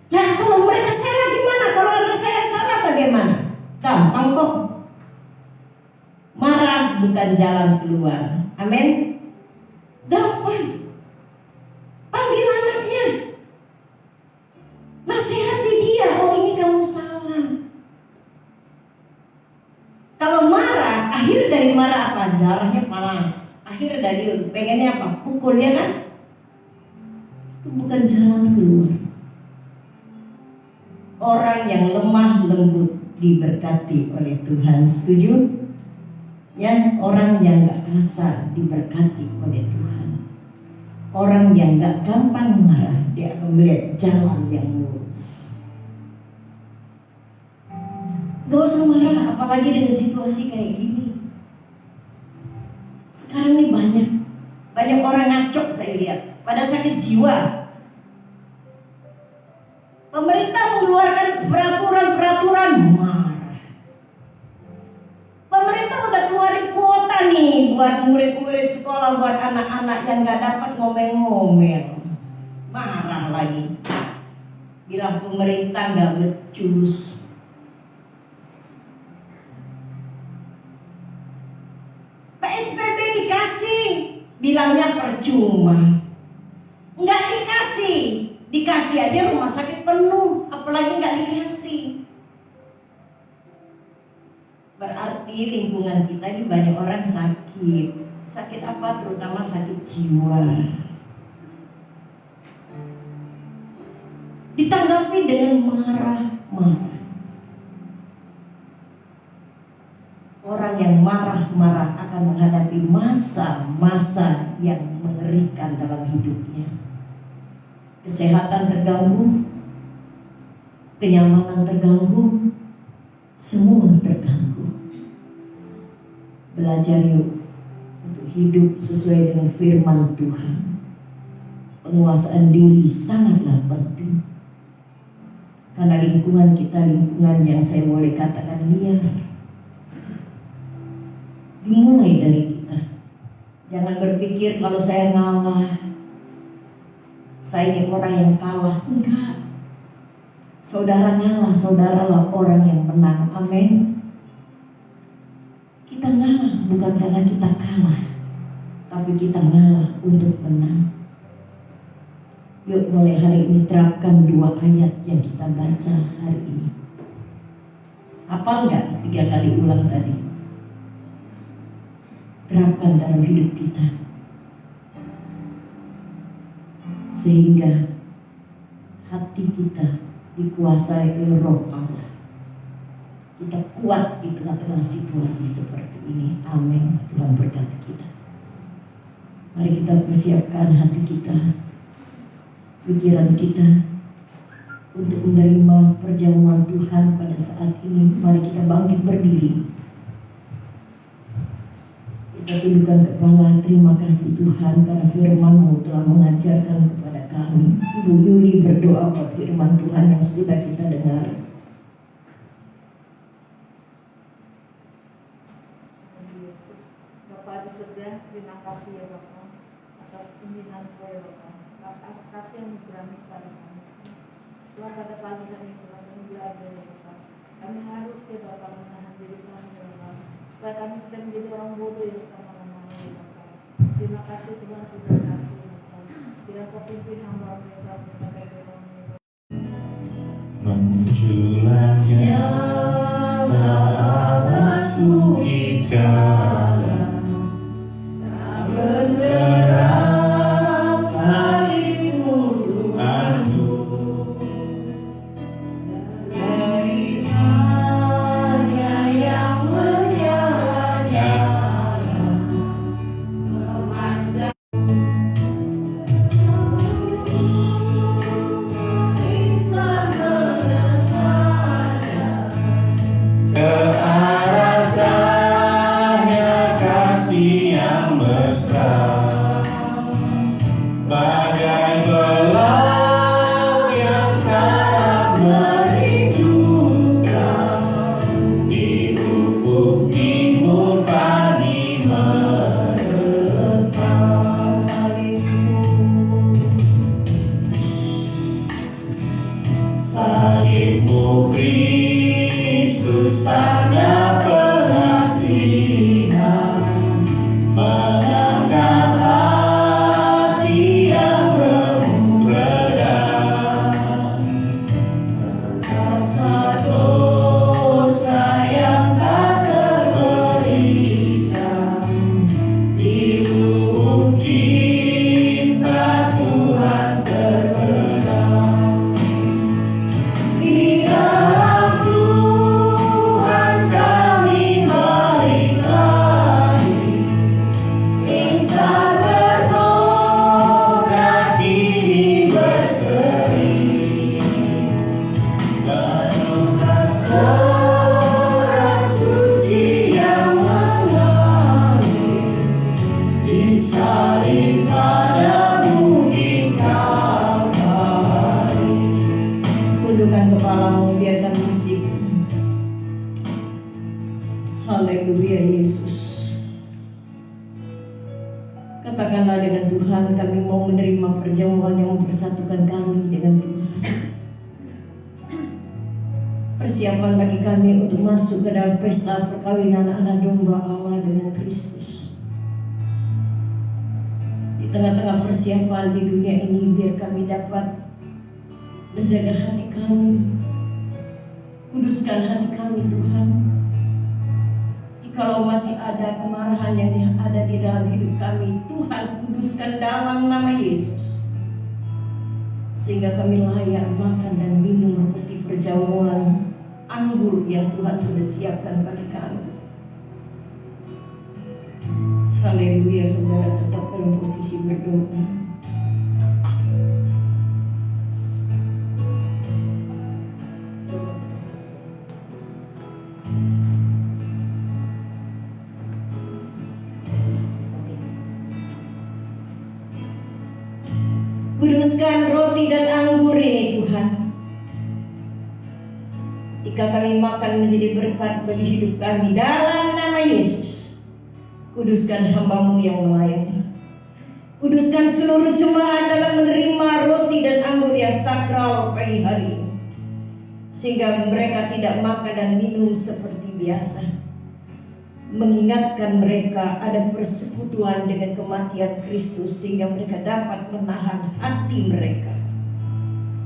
Nah, kalau mereka salah gimana? Kalau anak saya salah bagaimana? Gampang kok. Marah bukan jalan keluar. Amin. Gampang. Panggil anaknya. Nasihati dia. Oh, ini kamu salah. Kalau marah, akhir dari marah apa? Darahnya panas. Akhir dari pengennya apa? Pukul dia kan? Itu bukan jalan keluar. Orang yang lemah lembut diberkati oleh Tuhan. Setuju? Ya, orang yang gak kasar diberkati oleh Tuhan. Orang yang gak gampang marah, dia akan melihat jalan yang lurus. Gak usah marah, apalagi dengan situasi kayak gini. Sekarang ini banyak orang ngaco saya lihat, pada sakit jiwa. Pemerintah mengeluarkan peraturan marah. Pemerintah udah keluarin kuota nih buat murid-murid sekolah, buat anak-anak yang gak dapat ngomel-ngomel. Marah lagi. Bilang pemerintah gak becus. PSBB dikasih, bilangnya percuma. Nggak dikasih aja rumah sakit penuh, apalagi nggak dikasih. Berarti lingkungan kita ini banyak orang sakit. Sakit apa? Terutama sakit jiwa. Ditanggapi dengan marah-marah. Orang yang marah-marah akan menghadapi masa-masa yang mengerikan dalam hidupnya. Kesehatan terganggu, kenyamanan terganggu, semua terganggu. Belajar yuk untuk hidup sesuai dengan firman Tuhan. Penguasaan diri sangatlah penting. Karena lingkungan kita lingkungan yang saya boleh katakan liar. Dimulai dari kita. Jangan berpikir kalau saya ngalah, saya ini orang yang kalah. Enggak. Saudara ngalah, saudaralah orang yang menang. Amin. Kita ngalah bukan karena kita kalah, tapi kita ngalah untuk menang. Yuk mulai hari ini terapkan 2 ayat yang kita baca hari ini. Hafal nggak 3 kali ulang tadi? Terapkan dalam hidup kita. Sehingga hati kita dikuasai oleh Roh Allah. Kita kuat di tengah-tengah situasi seperti ini. Amin. Tuhan berkati kita. Mari kita persiapkan hati kita, pikiran kita untuk menerima perjamuan Tuhan pada saat ini. Mari kita bangkit berdiri. Kita tundukkan kepala. Terima kasih Tuhan karena firman-Mu telah mengajarkan kepada kami. Ibu Yuli berdoa buat firman Tuhan yang sudah kita dengar. Bapak di surga, terima kasih ya Bapak atas pembinaan ya Bapak, atas kasih yang berani kepada kami. Tuhan pada pagi hari ini Tuhan kami belajar ya Bapak. Kami harus ya Bapak menahan diri kami ya Bapak, supaya kami tidak menjadi orang bodoh yang suka marah-marah ya Bapak. Terima kasih Tuhan, terima kasih ya Bapak. Bila Kau pimpin hamba-Mu ya Bapak, kepada firman-Mu ya Bapak. Munculnya Allah sukikala, bergerak salibmu Tuhanku, dari saya yang menyala-nyala memanjang insan menentangnya. salibmu Kristus tanda pengasihan, mengangkat hati yang remuk redam. Rasa dosa yang tak terberikan, di lubuk cinta Tuhan terbenam. Di dalam Tuhan kami balik lagi, insan bertobat kini berseri. Penuh darah suci yang mengalir, disalib padamu di Kalvari. Tundukkan kepalamu, biarkan musik. Haleluya Yesus. Katakanlah dengan Tuhan, kami mau menerima perjamuan yang mempersatukan kami dengan Tuhan. Persiapan bagi kami untuk masuk ke dalam pesta perkawinan anak domba Allah dengan Kristus. Di tengah-tengah persiapan di dunia ini, biar kami dapat menjaga hati kami, kuduskan hati kami Tuhan. Jikalau masih ada kemarahan yang ada di dalam hidup kami, Tuhan kuduskan dalam nama Yesus, sehingga kami layak makan dan minum roti perjamuan anggur yang Tuhan sudah siapkan bagi kami. Haleluya, saudara, tetap dalam posisi berdoa. Kuduskan roti dan anggur ini Tuhan. Jika kami makan menjadi berkat bagi hidup kami dalam nama Yesus. Kuduskan hamba-Mu yang melayani. Kuduskan seluruh jemaat dalam menerima roti dan anggur yang sakral pagi hari ini, sehingga mereka tidak makan dan minum seperti biasa, mengingatkan mereka ada persekutuan dengan kematian Kristus, sehingga mereka dapat menahan hati mereka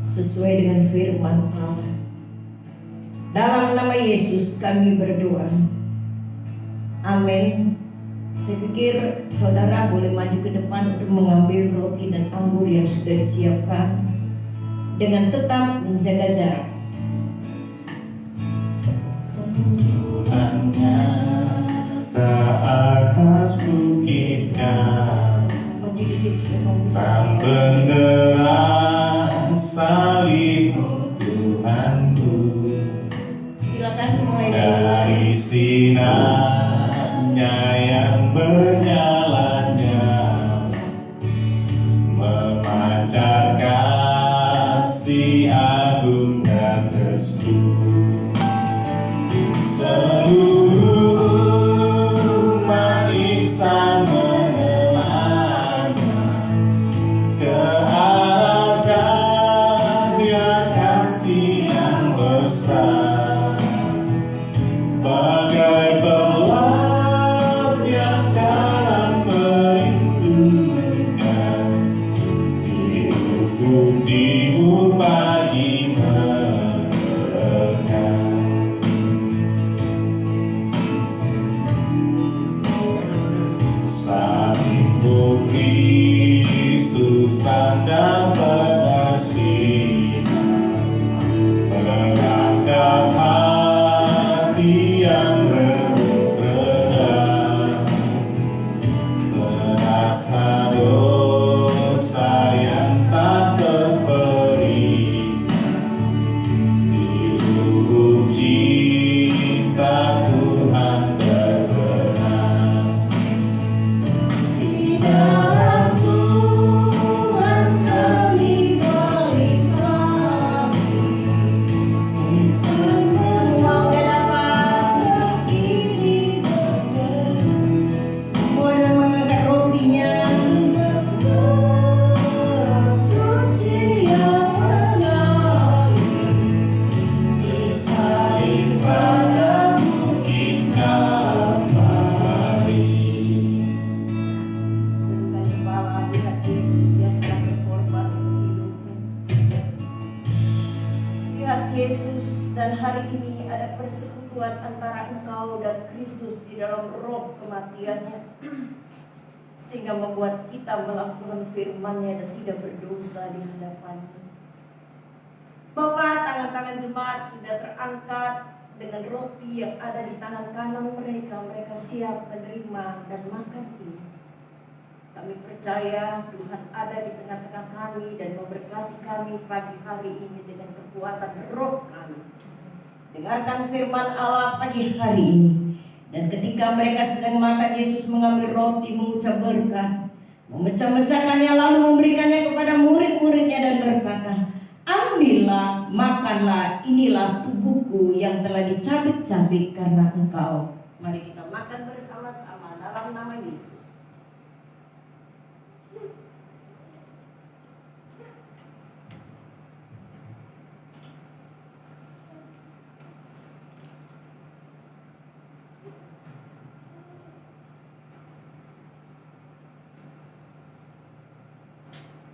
sesuai dengan firman Allah. Dalam nama Yesus kami berdoa. Amin. Saya pikir saudara boleh maju ke depan untuk mengambil roti dan anggur yang sudah disiapkan dengan tetap menjaga jarak. Atas bukitnya sang bendera salibmu Tuhanku, Silakan mulai dari sinarnya yang bernyala-nyala memancar kasih agung dan restu. Seluruh umat insan mengelaknya ke arah cahaya kasih yang besar, bagai pelat yang dalam merindukan di ufuk timur pagi mereka. Salibmu Kristus tanda pengasihan, mengangkat hati yang remuk redam, merasa dosa yang tak terperinci, Yesus, dan hari ini ada persekutuan antara Engkau dan Kristus di dalam roh kematiannya, sehingga membuat kita melakukan firman-Nya dan tidak berdosa di hadapan-Nya. Bapa, tangan-tangan jemaat sudah terangkat dengan roti yang ada di tangan kanan mereka. Mereka siap menerima dan makan ini. Kami percaya Tuhan ada di tengah-tengah kami dan memberkati kami pagi hari ini dengan kekuatan roh kami. Dengarkan firman Allah pagi hari ini. Dan ketika mereka sedang makan, Yesus mengambil roti, mengucap berkat, memecah-mecahkannya lalu memberikannya kepada murid-muridnya dan berkata, ambillah, makanlah, inilah tubuhku yang telah dicabik-cabik karena engkau. Mari kita makan bersama-sama dalam nama Yesus.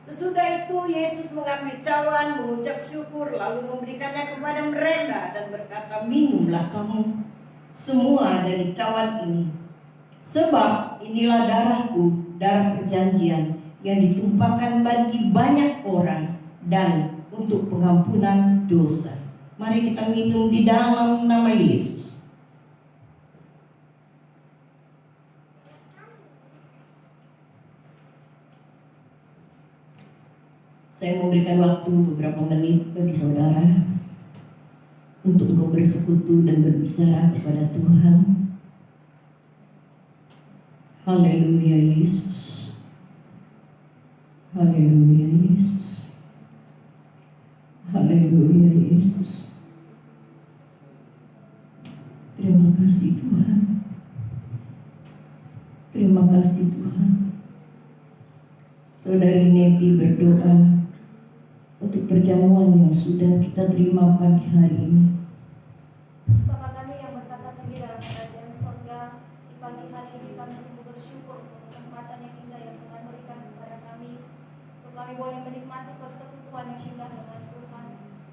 Sesudah itu Yesus mengambil cawan, mengucap syukur, lalu memberikannya kepada mereka dan berkata, minumlah kamu semua dari cawan ini. Sebab inilah darahku, darah perjanjian yang ditumpahkan bagi banyak orang dan untuk pengampunan dosa. Mari kita minum di dalam nama Yesus. Saya memberikan waktu beberapa menit bagi saudara untuk bersekutu dan berbicara kepada Tuhan. Haleluya Yesus. Haleluya Yesus. Haleluya Yesus. Terima kasih Tuhan. Terima kasih Tuhan. Saudari Neti berdoa untuk perjamuan yang sudah kita terima pagi hari ini. Bapa kami yang berkata tinggi dalam kerajaan surga, di pagi hari ini kami sungguh bersyukur untuk kesempatan yang indah yang Tuhan berikan kepada kami, untuk kami boleh menikmati persekutuan yang indah dengan Tuhan.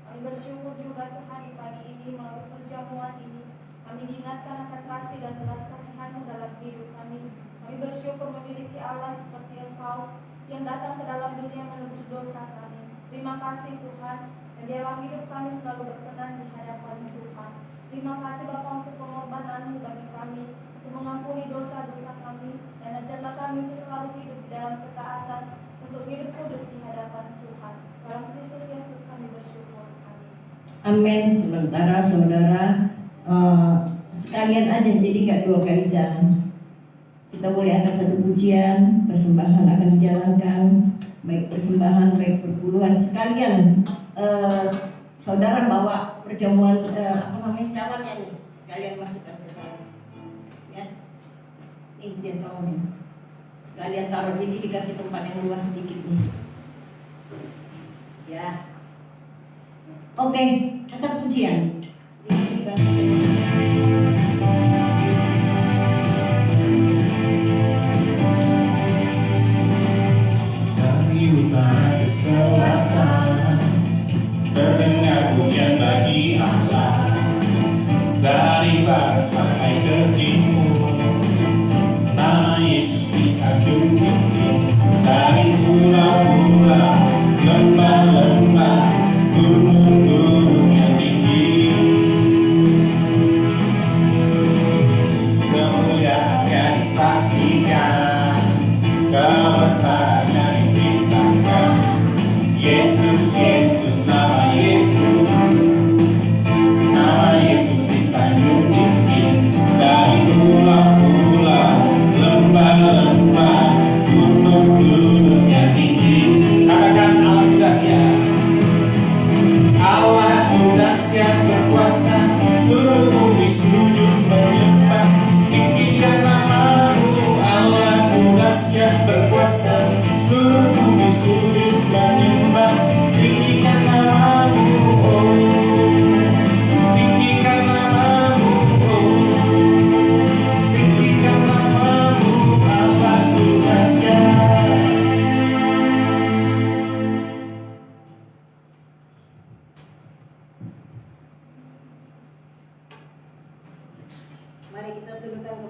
Kami bersyukur juga Tuhan di pagi ini melalui perjamuan ini, kami diingatkan akan kasih dan belas kasihan-Mu dalam hidup kami. Kami bersyukur memiliki Allah seperti Engkau yang datang ke dalam dunia menebus dosa kami. Terima kasih Tuhan, dan biarlah hidup kami selalu berkenan di hadapan Tuhan. Terima kasih Bapa untuk pengorbanan-Mu bagi kami, untuk mengampuni dosa-dosa kami, dan ajarlah kami untuk selalu hidup di dalam ketaatan, untuk hidup kudus di hadapan Tuhan. Dalam Kristus Yesus kami bersyukur. Amin. Amin. Sementara saudara sekalian aja, jadi nggak dua kali jalan. Kita boleh angkat satu pujian, persembahan akan dijalankan. Baik persembahan, baik perpuluhan sekalian. Saudara bawa perjamuan cawannya nih, sekalian masukkan ke sana. Ya, ini dia tahu. Sekalian taruh ini, dikasih tempat yang luas sedikit nih. Ya, oke, angkat pujian. Utara ke selatan terdengar pujian bagi Allah, dari barat sampai ke timur. Nama Yesus disatu-satu, dari pulau-pulau, lembah-lembah, gunung-gunung yang tinggi.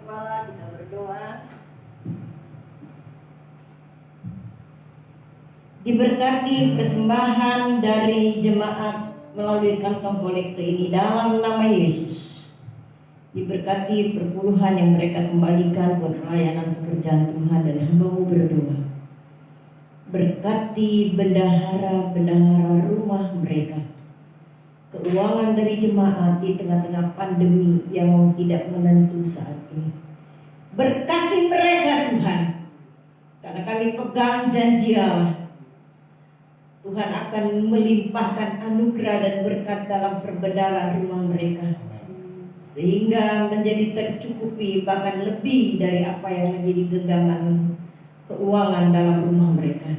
Gembala, kita berdoa. Diberkati persembahan dari jemaat melalui kantong kolekte ini dalam nama Yesus. Diberkati perpuluhan yang mereka kembalikan buat pelayanan pekerjaan Tuhan, dan hamba-Mu berdoa. Berkati bendahara-bendahara rumah mereka, keuangan dari jemaat di tengah-tengah pandemi yang tidak menentu saat ini. Berkati mereka Tuhan, karena kami pegang janji Allah. Tuhan akan melimpahkan anugerah dan berkat dalam perbendaharaan rumah mereka, sehingga menjadi tercukupi bahkan lebih dari apa yang menjadi genggaman keuangan dalam rumah mereka.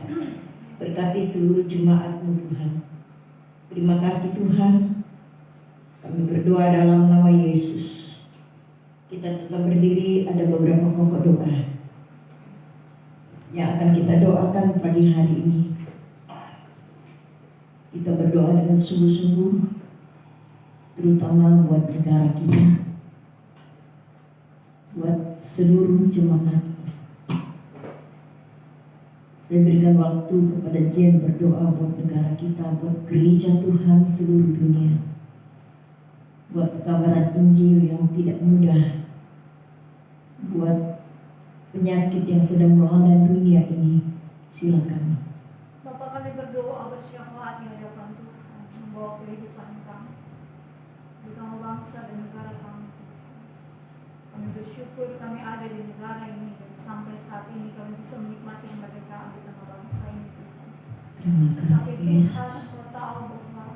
Berkati seluruh jemaat-Mu Tuhan. Terima kasih Tuhan. Kami berdoa dalam nama Yesus. Kita tetap berdiri, ada beberapa pokok doa yang akan kita doakan pagi hari ini. Kita berdoa dengan sungguh-sungguh, terutama buat negara kita, buat seluruh jemaat. Saya berikan waktu kepada Jen berdoa buat negara kita, buat gereja Tuhan seluruh dunia, buat pekabaran Injil yang tidak mudah, buat penyakit yang sedang melanda dunia ini. Silakan. Bapak, kami berdoa bersyafaat di hadapan Tuhan, membawa kehidupan kami, bersama bangsa dan negara kami. Kami bersyukur kami ada di negara ini, dan sampai saat ini kami bisa menikmati kemerdekaan di tengah bangsa ini. Terima Tapi kasih. Tuhan, Kau tahu bahwa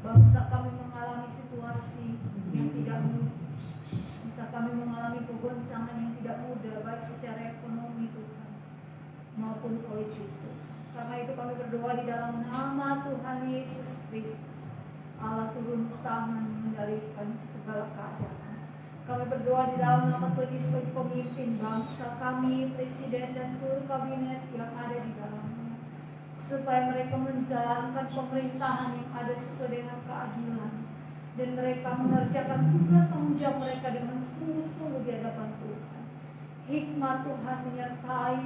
bangsa kami mengalami situasi yang tidak mudah. Bisa kami mengalami kegoncangan yang tidak mudah, baik secara ekonomi Tuhan maupun politik. Karena itu kami berdoa di dalam nama Tuhan Yesus Kristus. Allah turun tangan mengendalikan segala keadaan. Kami berdoa di dalam nama Tuhan Yesus bagi pemimpin bangsa kami, presiden dan seluruh kabinet yang ada di dalamnya, supaya mereka menjalankan pemerintahan yang ada sesuai dengan keadilan, dan mereka mengerjakan tugas tanggung jawab mereka dengan sungguh-sungguh di hadapan Tuhan. Hikmat Tuhan menyertai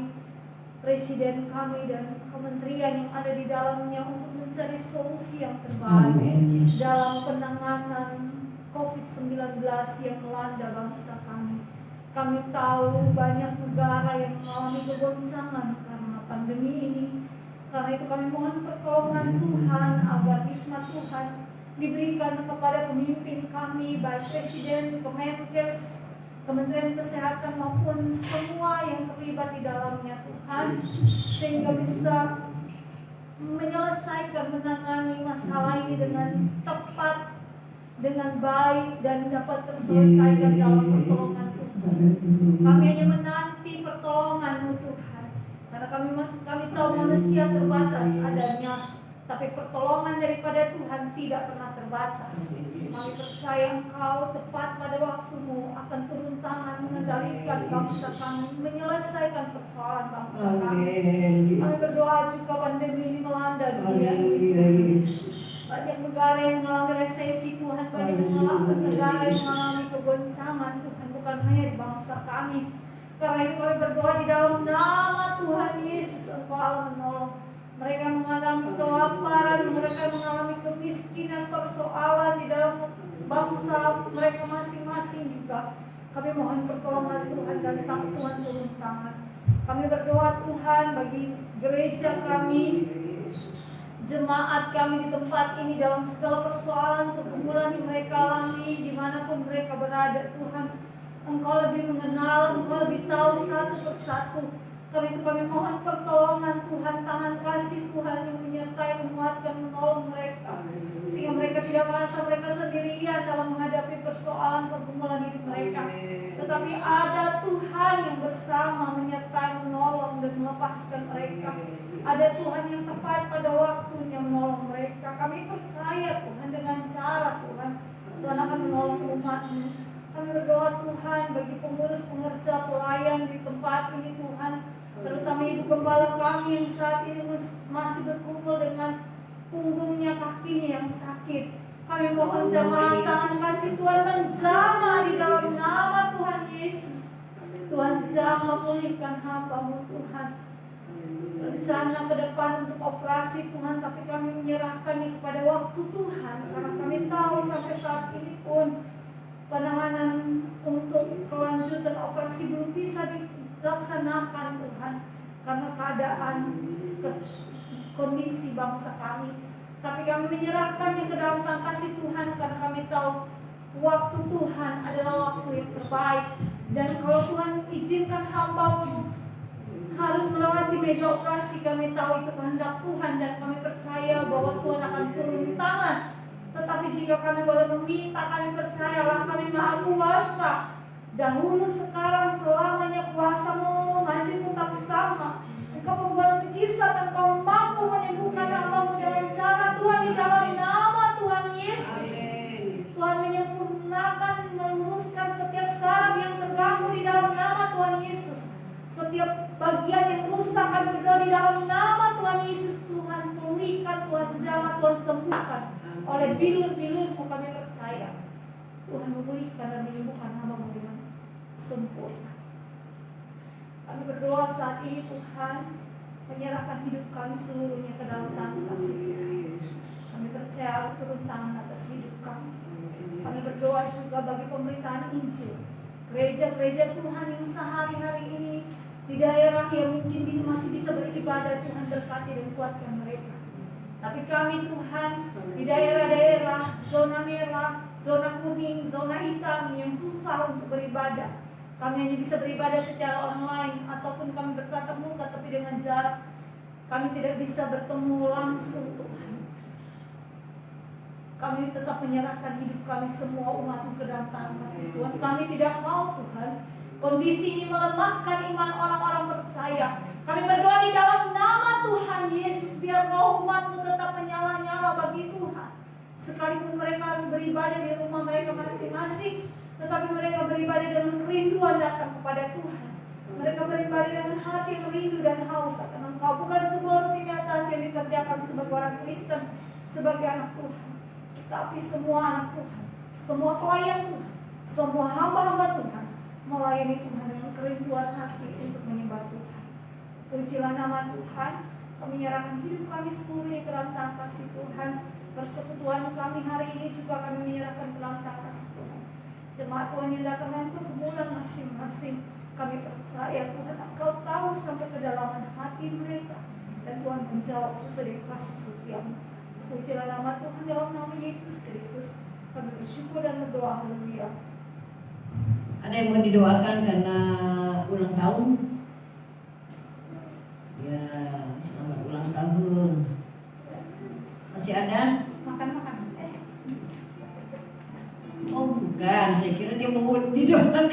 presiden kami dan kementerian yang ada di dalamnya untuk mencari solusi yang terbaik dalam penanganan COVID-19 yang melanda bangsa kami. Kami tahu banyak negara yang mengalami kegoncangan karena pandemi ini. Karena itu kami mohon pertolongan Tuhan agar hikmat Tuhan diberikan kepada pemimpin kami, baik presiden, Kemenkes, Kementerian Kesehatan maupun semua yang terlibat di dalamnya Tuhan, sehingga bisa menyelesaikan, menangani masalah ini dengan tepat, dengan baik, dan dapat terselesaikan dalam pertolongan Tuhan. Kami hanya menanti pertolongan-Mu Tuhan, karena kami tahu manusia terbatas adanya, tapi pertolongan daripada Tuhan tidak pernah terbatas. Kami percaya Engkau tepat pada waktu-Mu akan turun tangan mengendalikan bangsa kami, menyelesaikan persoalan bangsa kami. Kami berdoa juga pandemi ini melanda dunia. Banyak negara yang mengalami resesi Tuhan, banyak negara yang mengalami kegoncangan Tuhan, bukan hanya di bangsa kami. Karena itu kami berdoa di dalam nama Tuhan Yesus, Engkau Allah menolong. Mereka mengalami kelaparan, mereka mengalami kemiskinan, persoalan di dalam bangsa mereka masing-masing juga. Kami mohon pertolongan Tuhan dan Tuhan turun tangan. Kami berdoa Tuhan bagi gereja kami, jemaat kami di tempat ini dalam segala persoalan, pergumulan yang mereka alami, dimanapun mereka berada Tuhan. Engkau lebih mengenal, Engkau lebih tahu satu persatu. Karena itu kami mohon pertolongan Tuhan, tangan kasih Tuhan yang menyertai, menguatkan, menolong mereka, sehingga mereka tidak merasa mereka sendirian dalam menghadapi persoalan pergumulan hidup mereka. Tetapi ada Tuhan yang bersama, menyertai, menolong, dan melepaskan mereka. Ada Tuhan yang tepat pada waktunya menolong mereka. Kami percaya Tuhan dengan cara Tuhan akan menolong umat-Mu. Kami berdoa Tuhan bagi pengurus, pengerja, pelayan di tempat ini Tuhan, terutama Ibu Gembala kami yang saat ini masih berkumpul dengan punggungnya, kakinya yang sakit. Kami mohon jamaah tangan kasih Tuhan menjamah di dalam nama Tuhan Yesus. Tuhan jamah pulihkan hamba-Mu Tuhan. Rencana ke depan untuk operasi Tuhan, tapi kami menyerahkannya kepada waktu Tuhan, karena kami tahu sampai saat ini pun penanganan untuk kelanjutan operasi belum bisa dilaksanakan Tuhan, karena keadaan kondisi bangsa kami. Tapi kami menyerahkannya ke dalam tangan kasih Tuhan, karena kami tahu waktu Tuhan adalah waktu yang terbaik. Dan kalau Tuhan izinkan hamba-Mu harus melewati meja operasi, kami tahu itu kehendak Tuhan, dan kami percaya bahwa Tuhan akan turun tangan. Tetapi jika kami boleh meminta, kami percayalah kami Maha Kuasa. Dahulu, sekarang, selamanya kuasa-Mu masih tetap sama. Engkau membuat mujizat, Engkau mampu menyembuhkan hamba-Mu dengan cara Tuhan, di dalam nama Tuhan Yesus. Tuhan menyempurnakan, meluruskan setiap saraf yang terganggu di dalam nama Tuhan Yesus. Setiap bagian yang rusak kami berdoa di dalam nama Tuhan Yesus. Tuhan pulihkan, Tuhan jamah, Tuhan sembuhkan. Oleh bilur-bilur-Mu kami percaya Tuhan memulihkan dan menyembuhkan hamba-Mu dengan sempurna. Kami berdoa saat ini Tuhan, menyerahkan hidup kami seluruhnya ke dalam tangan kasih. Kami percaya turun tangan atas hidup kami. Kami berdoa juga bagi pemberitaan Injil, gereja-gereja Tuhan yang sehari-hari ini di daerah yang mungkin masih bisa beribadah. Tuhan berkati dan kuatkan mereka. Tapi kami Tuhan di daerah-daerah zona merah, zona kuning, zona hitam yang susah untuk beribadah, kami hanya bisa beribadah secara online ataupun kami bertatap muka tapi dengan jarak. Kami tidak bisa bertemu langsung Tuhan. Kami tetap menyerahkan hidup kami semua umat-Mu ke dalam tangan kasih Tuhan. Kami tidak mau Tuhan kondisi ini melemahkan iman orang-orang percaya. Kami berdoa di dalam nama Tuhan Yesus, biar roh umat-Mu tetap menyala-nyala bagi Tuhan. Sekalipun mereka harus beribadah di rumah mereka masing-masing, tetapi mereka beribadah dengan kerinduan datang kepada Tuhan. Mereka beribadah dengan hati yang rindu dan haus akan Engkau, bukan sebuah rutinitas yang dikerjakan sebagai orang Kristen, sebagai anak Tuhan, tapi semua anak Tuhan, semua pelayan Tuhan, semua hamba-hamba Tuhan melayani Tuhan dengan kerinduan hati untuk menyembah Tuhan. Pujilah nama Tuhan. Kami menyerahkan hidup kami sepenuhnya ke dalam tangan kasih Tuhan. Persekutuan kami hari ini juga kami menyerahkan ke dalam tangan kasih Tuhan. Jemaat Tuhan yang datang dengan pergumulan masing-masing, kami percaya Tuhan Engkau tahu sampai kedalaman hati mereka, dan Tuhan menjawab sesuai kasih setia-Mu. Pujilah nama Tuhan dalam nama Yesus Kristus. Kami bersyukur dan berdoa. Haleluya. Ada yang mau didoakan karena ulang tahun? Ya, selamat ulang tahun. Masih ada? Makan-makan. Oh bukan, saya kira dia mau didoakan.